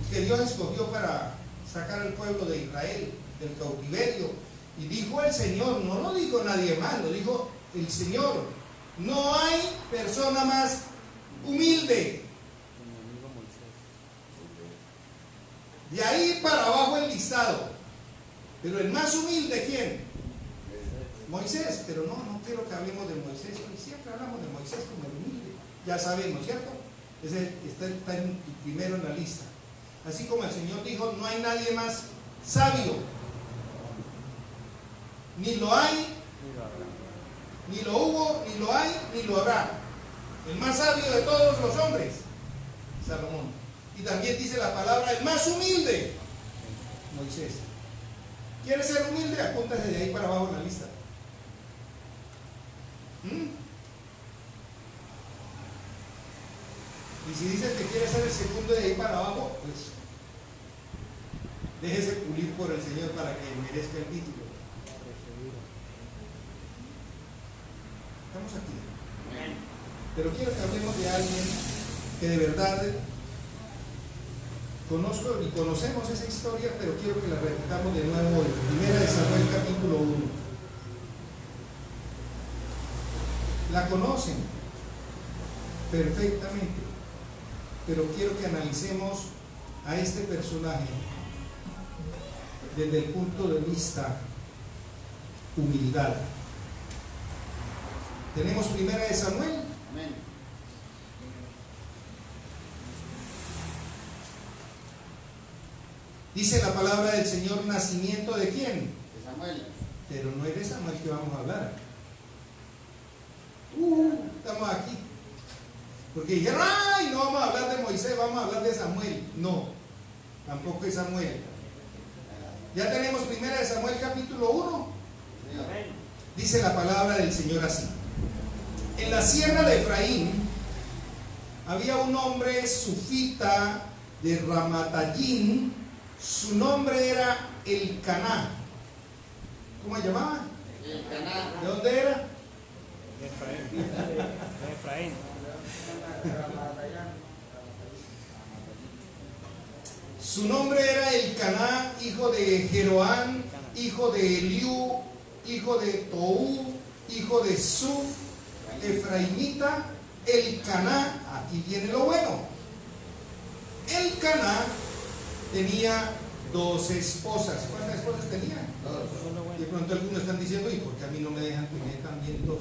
El que Dios escogió para sacar al pueblo de Israel del cautiverio. Y dijo el Señor, no lo dijo nadie más, lo dijo el Señor. No hay persona más humilde. De ahí para abajo el listado. Pero el más humilde, ¿quién? Moisés. Pero no quiero que hablemos de Moisés. Siempre hablamos de Moisés como el humilde. Ya sabemos, ¿cierto? Ese está primero en la lista. Así como el Señor dijo, no hay nadie más sabio. Ni lo hay, ni lo hubo, ni lo hay, ni lo habrá. El más sabio de todos los hombres, Salomón. Y también dice la palabra, el más humilde, Moisés. ¿Quieres ser humilde? Apúntase de ahí para abajo en la lista. Y si dices que quieres ser el segundo de ahí para abajo, pues déjese pulir por el Señor para que merezca el título. Estamos aquí. Pero quiero que hablemos de alguien que de verdad conozco y conocemos esa historia, pero quiero que la repitamos de nuevo hoy. Primera de Samuel capítulo 1. La conocen perfectamente, pero quiero que analicemos a este personaje desde el punto de vista humildad. Tenemos Primera de Samuel. Amén. Dice la palabra del Señor, nacimiento de quién, De Samuel. pero no es de Samuel que vamos a hablar. Estamos aquí porque dijeron, ay, no vamos a hablar de Moisés, vamos a hablar de Samuel. No, tampoco es Samuel. Ya tenemos Primera de Samuel capítulo 1. Amén. Dice la palabra del Señor así: en la sierra de Efraín había un hombre sufita de Ramatayim, su nombre era Elcaná. ¿Cómo se llamaba? El Caná. ¿De dónde era? De Efraín. De Efraín. Su nombre era Elcaná, hijo de Jeroán, hijo de Eliú, hijo de Toú, hijo de Suf, Efraimita. Elcaná, aquí viene lo bueno. Elcaná tenía 2 esposas. ¿Cuántas esposas tenía? De pronto algunos están diciendo, ¿y por qué a mí no me dejan tener también 2?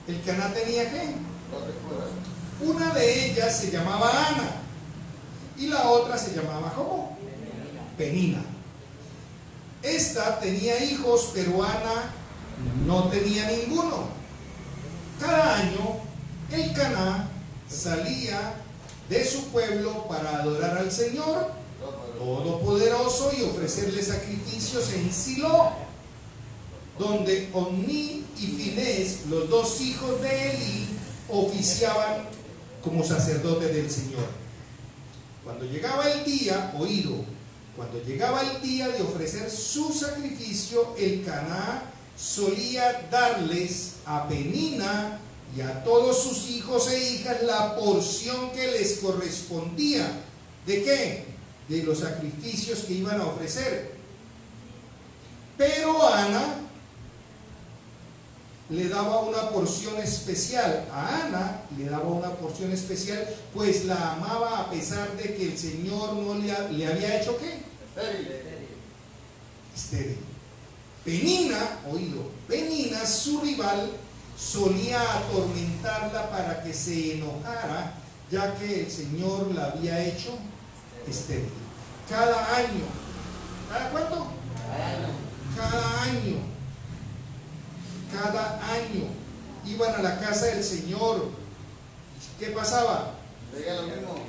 Elcaná tenía ¿qué? Una de ellas se llamaba Ana y la otra se llamaba ¿cómo? Penina. Esta tenía hijos, pero Ana no tenía ninguno. Cada año Elcaná salía de su pueblo para adorar al Señor Todopoderoso y ofrecerle sacrificios en Silo, donde Omní y Finés, los 2 hijos de Elí, oficiaban como sacerdotes del Señor. Cuando llegaba el día, cuando llegaba el día de ofrecer su sacrificio, Elcaná solía darles a Penina y a todos sus hijos e hijas la porción que les correspondía. ¿De qué? De los sacrificios que iban a ofrecer. Pero Ana le daba una porción especial. A Ana le daba una porción especial, pues la amaba a pesar de que el Señor no le había hecho ¿qué? Estéril. Penina, su rival, solía atormentarla para que se enojara, ya que el Señor la había hecho estéril. Cada año. ¿Cada cuánto? Cada año iban a la casa del Señor. ¿Qué pasaba?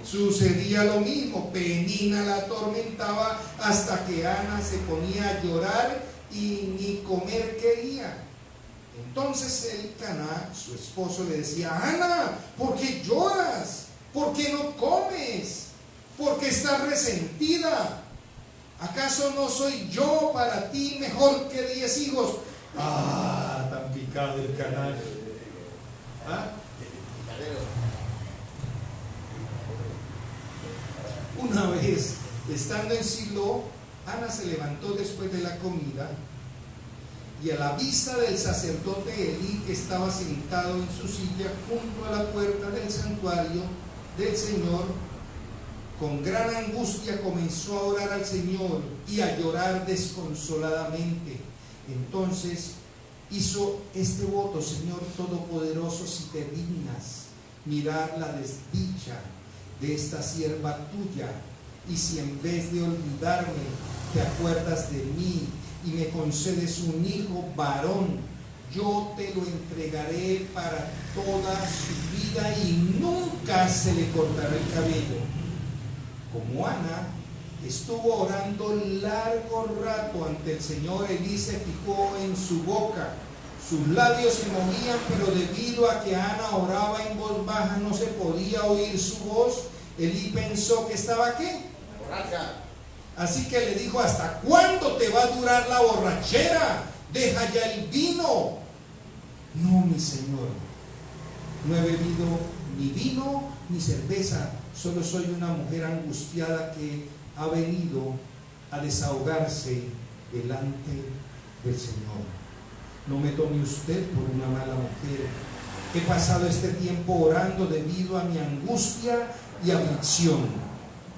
Sucedía lo mismo. Penina la atormentaba hasta que Ana se ponía a llorar y ni comer quería. Entonces Elcaná, su esposo, le decía: Ana, ¿por qué lloras? ¿Por qué no comes? ¿Por qué estás resentida? ¿Acaso no soy yo para ti mejor que 10 hijos? Ah, tan picado Elcaná. ¿Ah? Una vez, estando en Silo, Ana se levantó después de la comida y a la vista del sacerdote Elí, que estaba sentado en su silla junto a la puerta del santuario del Señor, con gran angustia comenzó a orar al Señor y a llorar desconsoladamente. Entonces hizo este voto: Señor Todopoderoso, si te dignas mirar la desdicha de esta sierva tuya, y si en vez de olvidarme te acuerdas de mí y me concedes un hijo varón, yo te lo entregaré para toda su vida y nunca se le cortará el cabello. Como Ana estuvo orando largo rato ante el Señor. Elí se fijó en su boca. Sus labios se movían, pero debido a que Ana oraba en voz baja, no se podía oír su voz. Elí pensó que estaba ¿qué? Borracha. Así que le dijo: ¿hasta cuándo te va a durar la borrachera? Deja ya el vino. No, mi señor, no he bebido ni vino ni cerveza, solo soy una mujer angustiada que ha venido a desahogarse delante del Señor. No me tome usted por una mala mujer. He pasado este tiempo orando debido a mi angustia y aflicción.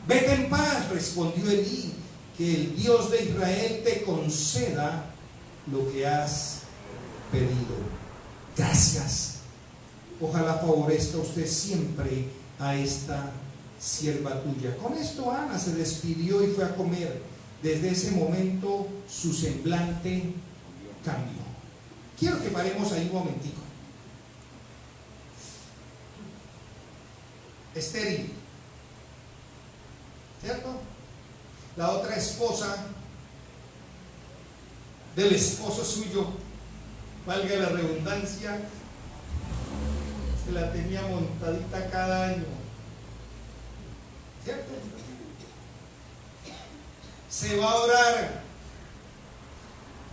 Vete en paz, respondió Elí, que el Dios de Israel te conceda lo que has pedido. Gracias. Ojalá favorezca usted siempre a esta sierva tuya. Con esto Ana se despidió y fue a comer. Desde ese momento su semblante cambió. Quiero que paremos ahí un momentico. Estéril, ¿cierto? La otra esposa del esposo suyo, valga la redundancia, se la tenía montadita cada año, ¿cierto? Se va a orar,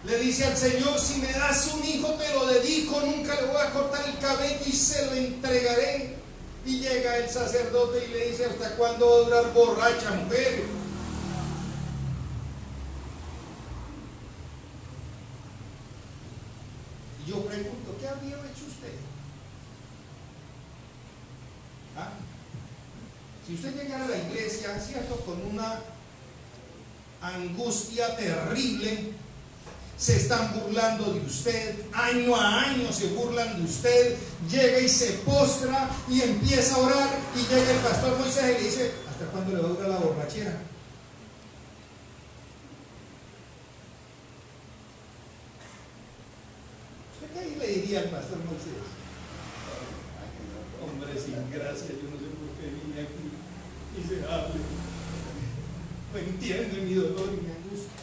le dice al Señor: si me das un hijo te lo dedico, nunca le voy a cortar el cabello y se lo entregaré. Y llega el sacerdote y le dice: ¿hasta cuándo va a durar borracha, mujer? Y yo pregunto: ¿qué habría hecho usted? ¿Ah? Si usted llegara a la iglesia, ¿cierto?, con una angustia terrible, se están burlando de usted, año a año se burlan de usted, llega y se postra y empieza a orar, y llega el pastor Moisés y le dice: ¿hasta cuándo le va a durar la borrachera? ¿Usted qué le diría al pastor Moisés? Hombre sin gracia, yo no sé por qué vine aquí, miserable, no entiende mi dolor y mi angustia.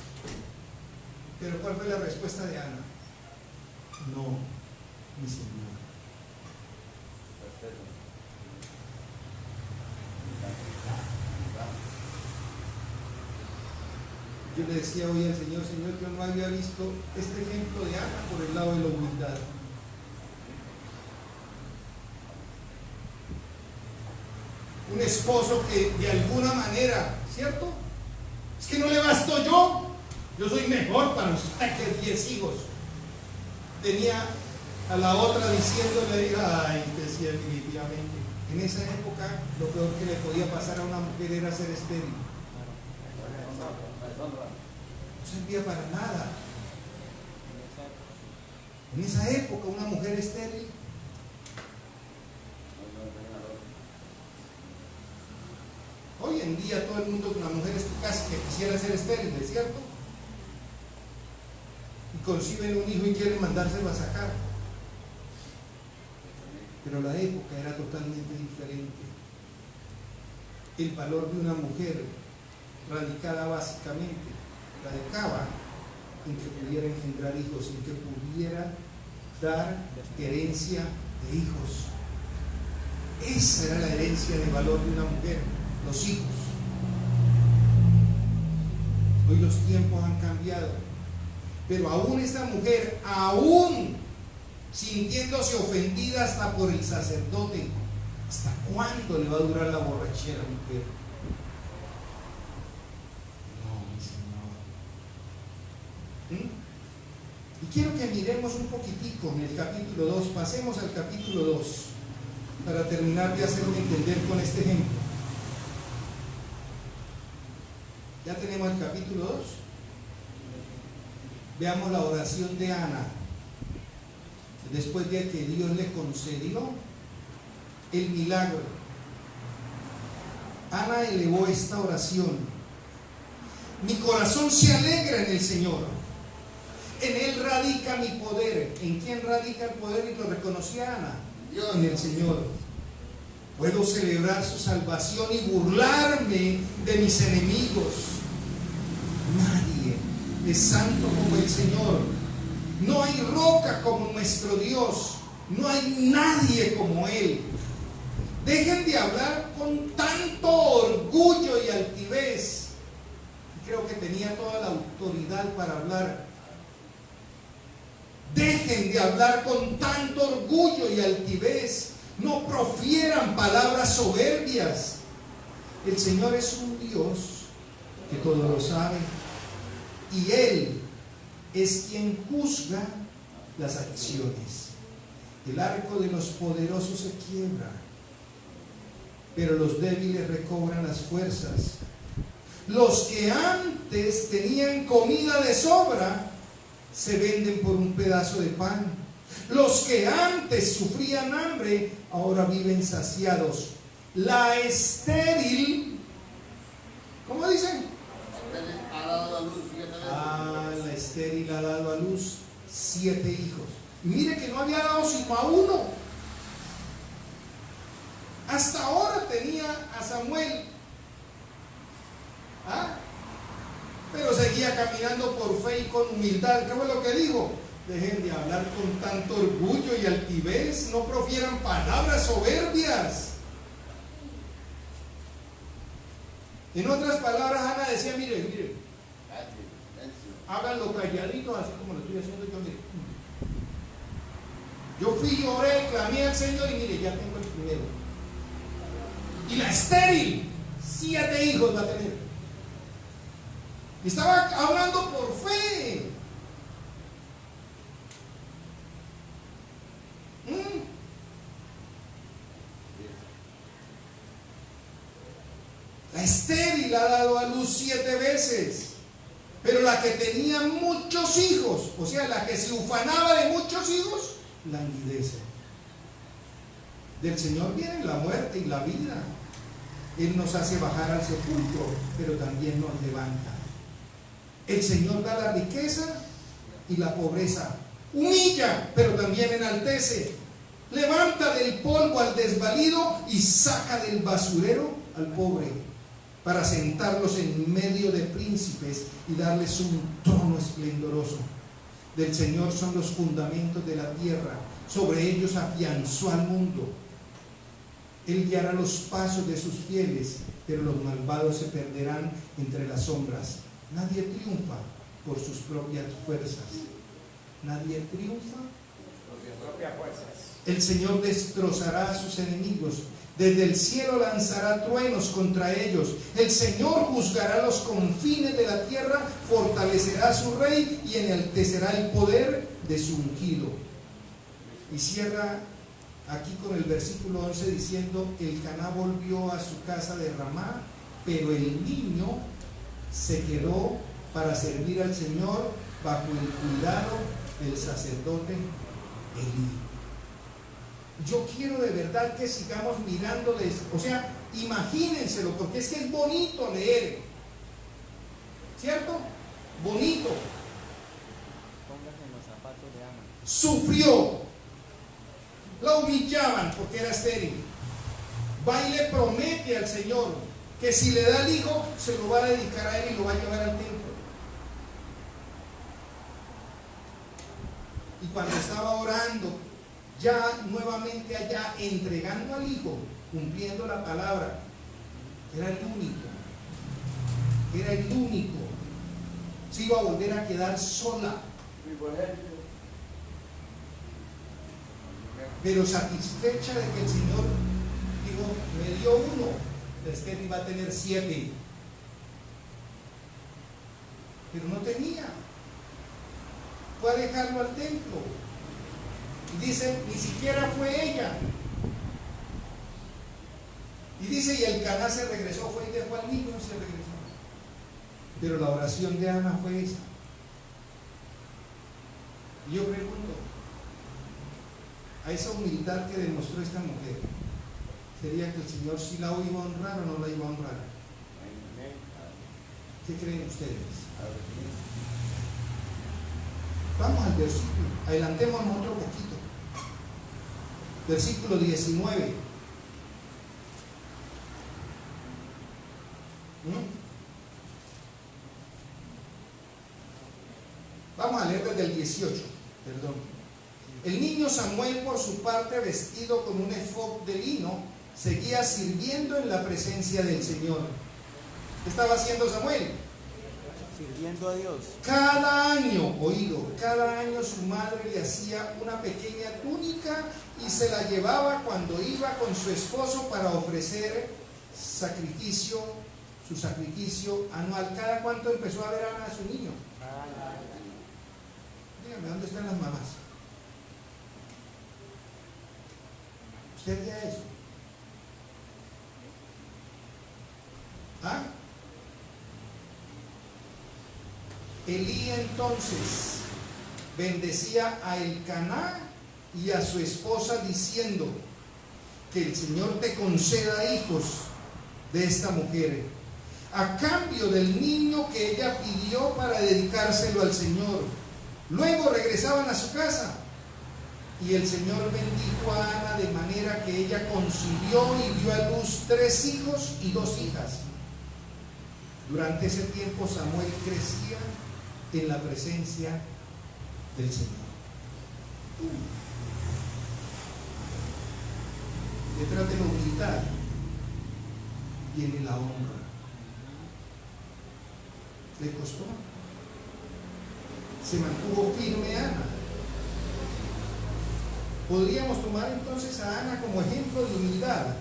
Pero ¿cuál fue la respuesta de Ana? No, mi Señor. Yo le decía hoy al Señor: Señor, yo no había visto este ejemplo de Ana por el lado de la humildad. Un esposo que de alguna manera, ¿cierto? Es que no le basto yo soy mejor para usted que 10 hijos. Tenía a la otra diciéndole: ay, decía definitivamente. En esa época lo peor que le podía pasar a una mujer era ser estéril. No servía para nada. En esa época una mujer estéril, hoy en día todo el mundo, una mujer casi que quisiera ser estéril, ¿es cierto? Y conciben un hijo y quieren mandárselo a sacar. Pero la época era totalmente diferente. El valor de una mujer radicaba básicamente, radicaba en que pudiera engendrar hijos, en que pudiera dar herencia de hijos. Esa era la herencia de valor de una mujer, los hijos. Hoy los tiempos han cambiado, pero aún esta mujer, aún sintiéndose ofendida hasta por el sacerdote, ¿hasta cuándo le va a durar la borrachera, mujer? No, mi Señor. Y quiero que miremos un poquitico en el capítulo 2, pasemos al capítulo 2, para terminar de hacerme entender con este ejemplo. Ya tenemos el capítulo 2. Veamos la oración de Ana. Después de que Dios le concedió el milagro, Ana elevó esta oración: mi corazón se alegra en el Señor, en Él radica mi poder. ¿En quién radica el poder? Y lo reconocía Ana: Dios. En el Señor. Puedo celebrar su salvación y burlarme de mis enemigos. Nadie es santo como el Señor. No hay roca como nuestro Dios. No hay nadie como Él. Dejen de hablar con tanto orgullo y altivez. Creo que tenía toda la autoridad para hablar. Dejen de hablar con tanto orgullo y altivez. No profieran palabras soberbias. El Señor es un Dios que todo lo sabe. Y Él es quien juzga las acciones. El arco de los poderosos se quiebra, pero los débiles recobran las fuerzas. Los que antes tenían comida de sobra se venden por un pedazo de pan. Los que antes sufrían hambre ahora viven saciados. La estéril, ¿cómo dicen? Ha dado a luz 7 veces. La estéril ha dado a luz 7 hijos. Y mire que no había dado sino a uno. Hasta ahora tenía a Samuel. Pero seguía caminando por fe y con humildad. ¿Qué fue lo que dijo? Dejen de hablar con tanto orgullo y altivez. No profieran palabras soberbias. En otras palabras, Ana decía, mire, háganlo calladito, así como lo estoy haciendo yo, mire. Yo fui, oré, clamé al Señor y mire, ya tengo el primero. Y la estéril, 7 hijos va a tener. Estaba hablando por fe. La estéril ha dado a luz 7 veces. Pero la que tenía muchos hijos, o sea, la que se ufanaba de muchos hijos, languidece. Del Señor viene la muerte y la vida. Él nos hace bajar al sepulcro, pero también nos levanta. El Señor da la riqueza y la pobreza. Humilla, pero también enaltece. Levanta del polvo al desvalido y saca del basurero al pobre, para sentarlos en medio de príncipes y darles un trono esplendoroso. Del Señor son los fundamentos de la tierra, sobre ellos afianzó al mundo. Él guiará los pasos de sus fieles, pero los malvados se perderán entre las sombras. Nadie triunfa por sus propias fuerzas. Nadie triunfa Por sus propias fuerzas. El Señor destrozará a sus enemigos. Desde el cielo lanzará truenos contra ellos. El Señor juzgará los confines de la tierra, fortalecerá a su rey y enaltecerá el poder de su ungido. Y cierra aquí con el versículo 11 diciendo: Elcaná volvió a su casa de Ramá, pero el niño se quedó para servir al Señor bajo el cuidado del sacerdote Elí. Yo quiero de verdad que sigamos mirándoles, o sea, imagínenselo, porque es que es bonito leer, ¿cierto? Bonito. Póngase en los zapatos de Ana. Sufrió, la humillaban porque era estéril. Va y le promete al Señor que si le da el hijo, se lo va a dedicar a él y lo va a llevar al templo. Y cuando estaba orando, ya nuevamente allá, entregando al hijo, cumpliendo la palabra, era el único, se iba a volver a quedar sola, pero satisfecha de que el Señor dijo: me dio uno, Esther iba a tener 7, pero no tenía. Fue a dejarlo al templo. Y dice, ni siquiera fue ella. Y dice, y Elcaná se regresó, fue y dejó al niño y se regresó. Pero la oración de Ana fue esa. Y yo pregunto, a esa humildad que demostró esta mujer, ¿sería que el Señor sí la iba a honrar o no la iba a honrar? ¿Qué creen ustedes? Vamos al versículo, adelantémonos otro poquito. Versículo 19. 18, perdón. El niño Samuel, por su parte, vestido con un efod de lino, seguía sirviendo en la presencia del Señor. ¿Qué estaba haciendo Samuel? Sirviendo a Dios. Cada año, oído, cada año su madre le hacía una pequeña túnica y se la llevaba cuando iba con su esposo para ofrecer sacrificio, su sacrificio anual. ¿Cada cuánto empezó a ver Ana a su niño? Dígame, ¿dónde están las mamás? ¿Usted haría eso? ¿Ah? Elí entonces bendecía a Elcaná y a su esposa diciendo: que el Señor te conceda hijos de esta mujer, a cambio del niño que ella pidió para dedicárselo al Señor. Luego regresaban a su casa y el Señor bendijo a Ana de manera que ella concibió y dio a luz 3 hijos y 2 hijas. Durante ese tiempo Samuel crecía en la presencia del Señor. Detrás de la humildad viene la honra. Le costó. Se mantuvo firme Ana. Podríamos tomar entonces a Ana como ejemplo de humildad.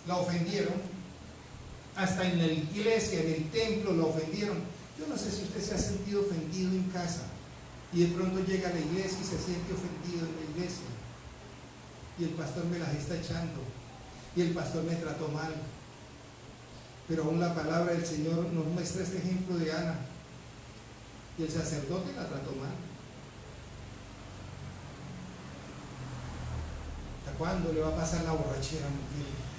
La ofendieron, hasta en la iglesia, en el templo la ofendieron. Yo no sé si usted se ha sentido ofendido en casa y de pronto llega a la iglesia y se siente ofendido en la iglesia y el pastor me las está echando y el pastor me trató mal, pero aún la palabra del Señor nos muestra este ejemplo de Ana y el sacerdote la trató mal. ¿Hasta cuándo le va a pasar la borrachera, mujer?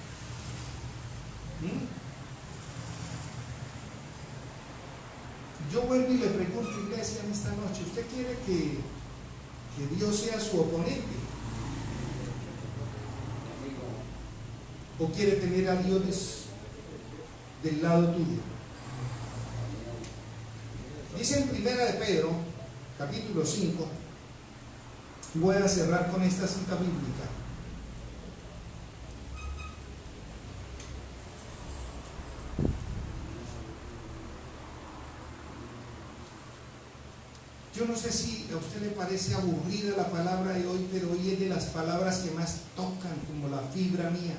Yo vuelvo y le pregunto, iglesia, en esta noche, ¿usted quiere que Dios sea su oponente? ¿O quiere tener a Dios del lado tuyo? Dice en Primera de Pedro, capítulo 5, y voy a cerrar con esta cita bíblica. Yo no sé si a usted le parece aburrida la palabra de hoy, pero hoy es de las palabras que más tocan, como la fibra mía.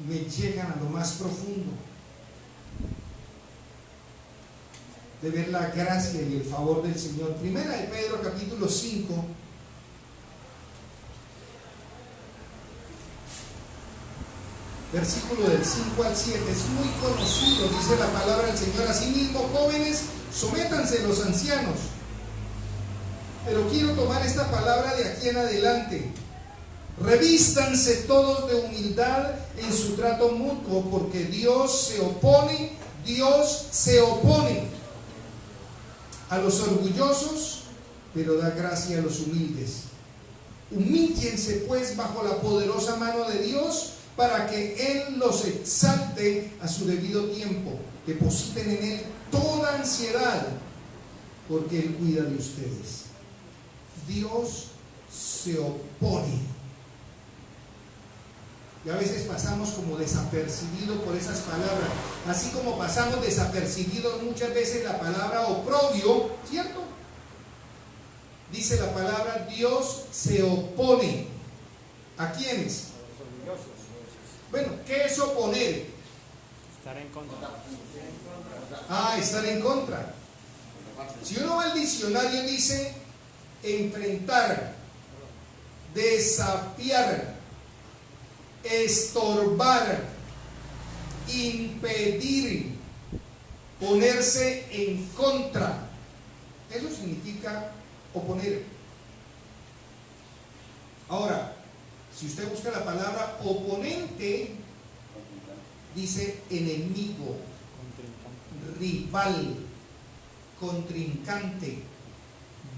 Me llegan a lo más profundo de ver la gracia y el favor del Señor. Primera de Pedro, capítulo 5. Versículo del 5 al 7, es muy conocido, dice la palabra del Señor. Asimismo, jóvenes, sométanse los ancianos. Pero quiero tomar esta palabra de aquí en adelante. Revístanse todos de humildad en su trato mutuo, porque Dios se opone a los orgullosos, pero da gracia a los humildes. Humíllense pues bajo la poderosa mano de Dios, para que Él los exalte a su debido tiempo. Depositen en Él toda ansiedad, porque Él cuida de ustedes. Dios se opone. Y a veces pasamos como desapercibidos por esas palabras, así como pasamos desapercibidos muchas veces la palabra oprobio, ¿cierto? Dice la palabra, Dios se opone. ¿A quiénes? Bueno, ¿qué es oponer? Estar en contra. Estar en contra. Si uno va al diccionario, dice enfrentar, desafiar, estorbar, impedir, ponerse en contra. Eso significa oponer. Ahora, si usted busca la palabra oponente, dice enemigo, rival, contrincante.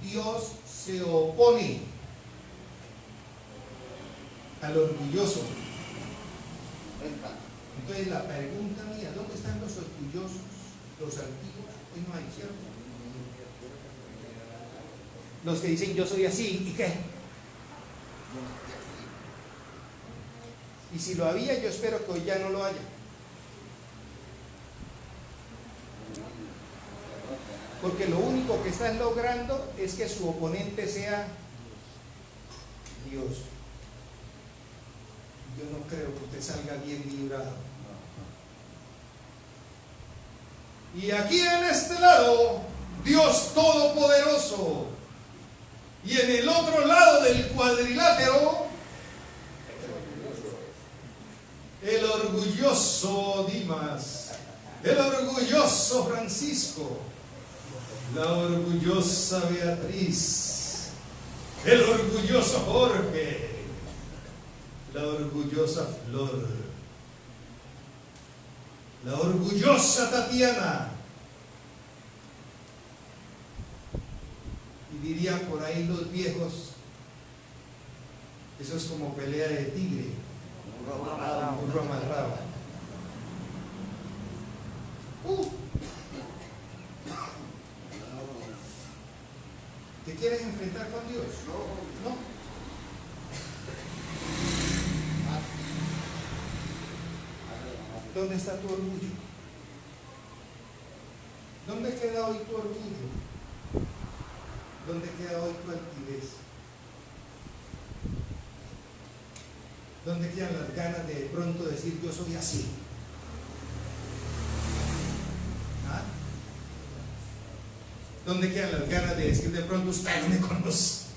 Dios se opone al orgulloso. Entonces la pregunta mía, ¿dónde están los orgullosos, los antiguos? Hoy no hay, ¿cierto? Los que dicen yo soy así, ¿y qué? Y si lo había, yo espero que hoy ya no lo haya. Porque lo único que están logrando es que su oponente sea Dios. Yo no creo que usted salga bien librado. Y aquí en este lado, Dios Todopoderoso. Y en el otro lado del cuadrilátero, el orgulloso Dimas, el orgulloso Francisco, la orgullosa Beatriz, el orgulloso Jorge, la orgullosa Flor, la orgullosa Tatiana. Y dirían por ahí los viejos, eso es como pelea de tigre, un burro amarrado. ¿Te quieres enfrentar con Dios? No. ¿Dónde está tu orgullo? ¿Dónde queda hoy tu orgullo? ¿Dónde queda hoy tu altivez? ¿Dónde quedan las ganas de pronto decir yo soy así? ¿Ah? ¿Dónde quedan las ganas de decir de pronto usted no me conoce?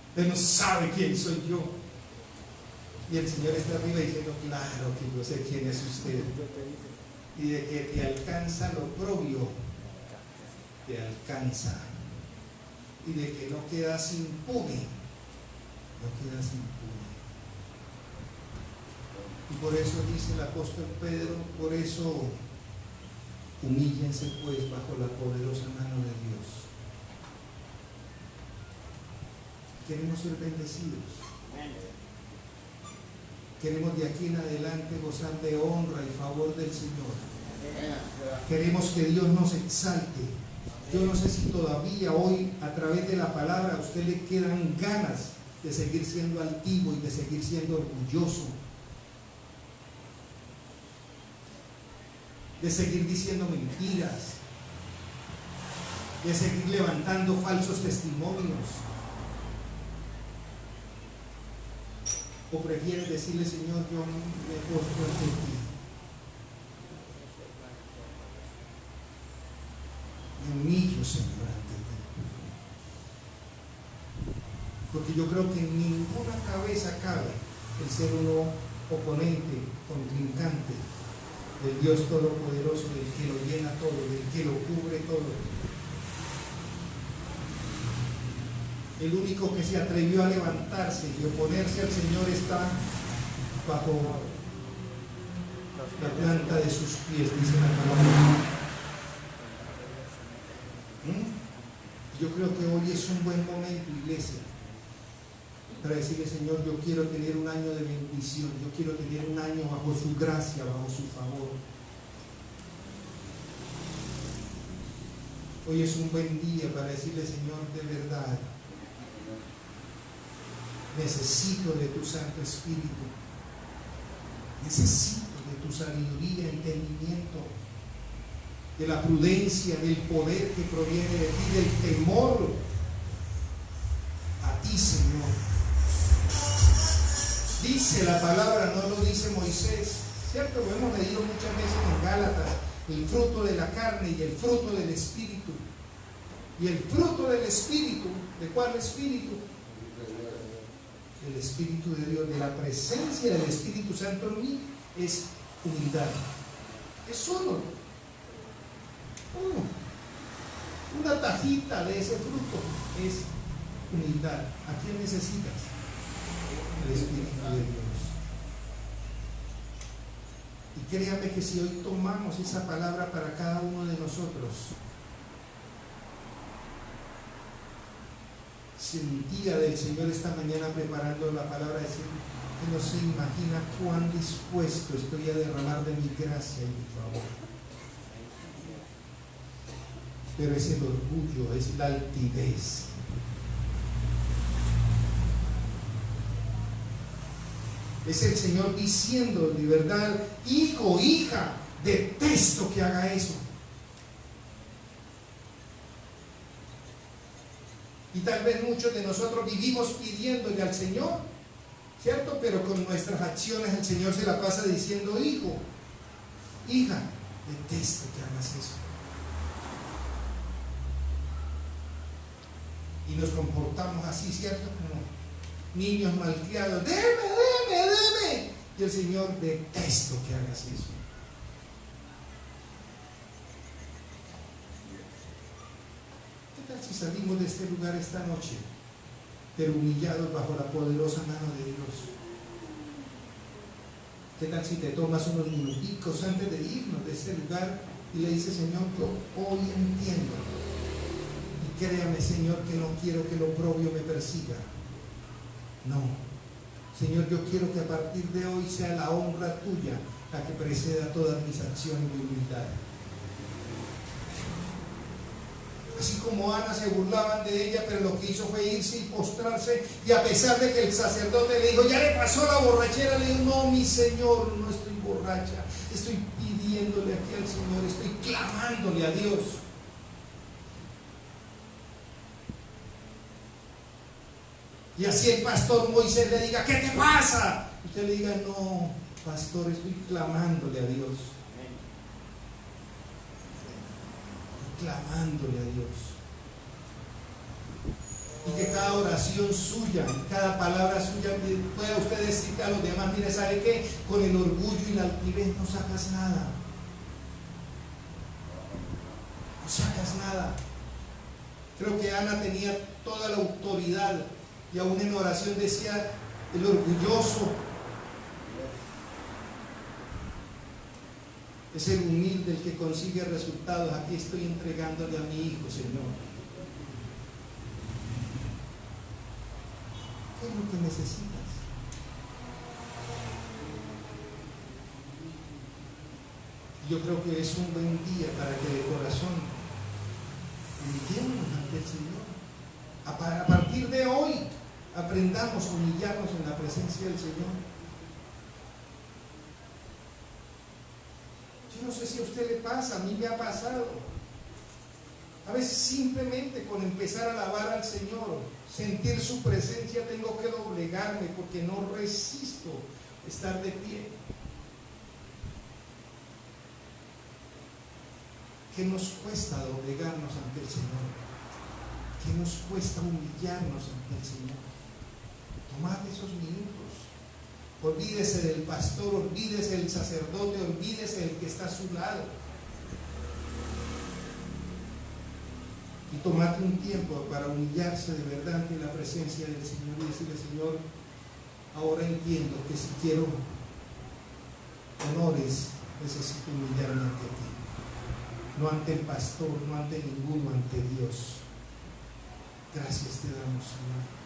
Usted no sabe quién soy yo. Y el Señor está arriba diciendo, claro que yo sé quién es usted. Y de que te alcanza lo propio, te alcanza. Y de que no quedas impune, no quedas impune. Y por eso dice el apóstol Pedro, por eso humíllense pues bajo la poderosa mano de Dios. Queremos ser bendecidos. Queremos de aquí en adelante gozar de honra y favor del Señor. Queremos que Dios nos exalte. Yo no sé si todavía hoy a través de la palabra a usted le quedan ganas de seguir siendo altivo y de seguir siendo orgulloso, de seguir diciendo mentiras, de seguir levantando falsos testimonios. ¿O prefieres decirle, Señor, yo me postro ante ti? Me humillo, Señor, ante ti. Porque yo creo que en ninguna cabeza cabe el ser uno oponente, contrincante del Dios Todopoderoso, del que lo llena todo, del que lo cubre todo. El único que se atrevió a levantarse y oponerse al Señor está bajo la planta de sus pies, dice la palabra. Yo creo que hoy es un buen momento, iglesia, para decirle, Señor, yo quiero tener un año de bendición, yo quiero tener un año bajo su gracia, bajo su favor. Hoy es un buen día para decirle, Señor, de verdad, necesito de tu Santo Espíritu, necesito de tu sabiduría, entendimiento, de la prudencia, del poder que proviene de ti, del temor a ti, Señor. Dice la palabra, no lo dice Moisés, ¿cierto? Lo hemos leído muchas veces en Gálatas, el fruto de la carne y el fruto del Espíritu. Y el fruto del Espíritu, ¿de cuál Espíritu? El Espíritu de Dios, de la presencia del Espíritu Santo en mí, es humildad. Es uno. Una tajita de ese fruto es humildad. ¿A quién necesitas? El Espíritu de Dios. Y créame que si hoy tomamos esa palabra para cada uno de nosotros, sentía del Señor esta mañana preparando la palabra de decir, que no se imagina cuán dispuesto estoy a derramar de mi gracia y mi favor. Pero es el orgullo, es la altivez. Es el Señor diciendo de verdad: hijo, hija, detesto que haga eso. Y tal vez muchos de nosotros vivimos pidiéndole al Señor, ¿cierto? Pero con nuestras acciones el Señor se la pasa diciendo: hijo, hija, detesto que hagas eso. Y nos comportamos así, ¿cierto? Como niños malcriados: deme, deme, deme. Y el Señor: detesto que hagas eso. ¿Qué tal si salimos de este lugar esta noche, pero humillados bajo la poderosa mano de Dios? ¿Qué tal si te tomas unos minuticos antes de irnos de este lugar y le dices: Señor, yo hoy entiendo, y créame, Señor, que no quiero que lo oprobio me persiga. No, Señor, yo quiero que a partir de hoy sea la honra tuya la que preceda todas mis acciones de humildad. Así como Ana se burlaban de ella, pero lo que hizo fue irse y postrarse, y a pesar de que el sacerdote le dijo: ya le pasó la borrachera, le dijo: no, mi Señor, no estoy borracha, estoy pidiéndole aquí al Señor, estoy clamándole a Dios. Y así el pastor Moisés le diga: ¿qué te pasa? Usted le diga: no, pastor, estoy clamándole a Dios. Clamándole a Dios. Y que cada oración suya, cada palabra suya pueda usted decirle a los demás: mire, ¿sabe qué? Con el orgullo y la altivez no sacas nada. No sacas nada. Creo que Ana tenía toda la autoridad, y aún en oración decía: el orgulloso es el humilde, el que consigue resultados. Aquí estoy entregándole a mi hijo, Señor. ¿Qué es lo que necesitas? Yo creo que es un buen día para que de corazón humillémonos ante el Señor. A partir de hoy aprendamos a humillarnos en la presencia del Señor. Yo no sé si a usted le pasa, a mí me ha pasado. A veces simplemente con empezar a alabar al Señor, sentir su presencia, tengo que doblegarme porque no resisto estar de pie. ¿Qué nos cuesta doblegarnos ante el Señor? ¿Qué nos cuesta humillarnos ante el Señor? Tomad esos minutos. Olvídese del pastor, olvídese del sacerdote, olvídese del que está a su lado. Y tomate un tiempo para humillarse de verdad ante la presencia del Señor y decirle: Señor, ahora entiendo que si quiero honores, necesito humillarme ante ti. No ante el pastor, no ante ninguno, ante Dios. Gracias te damos, Señor.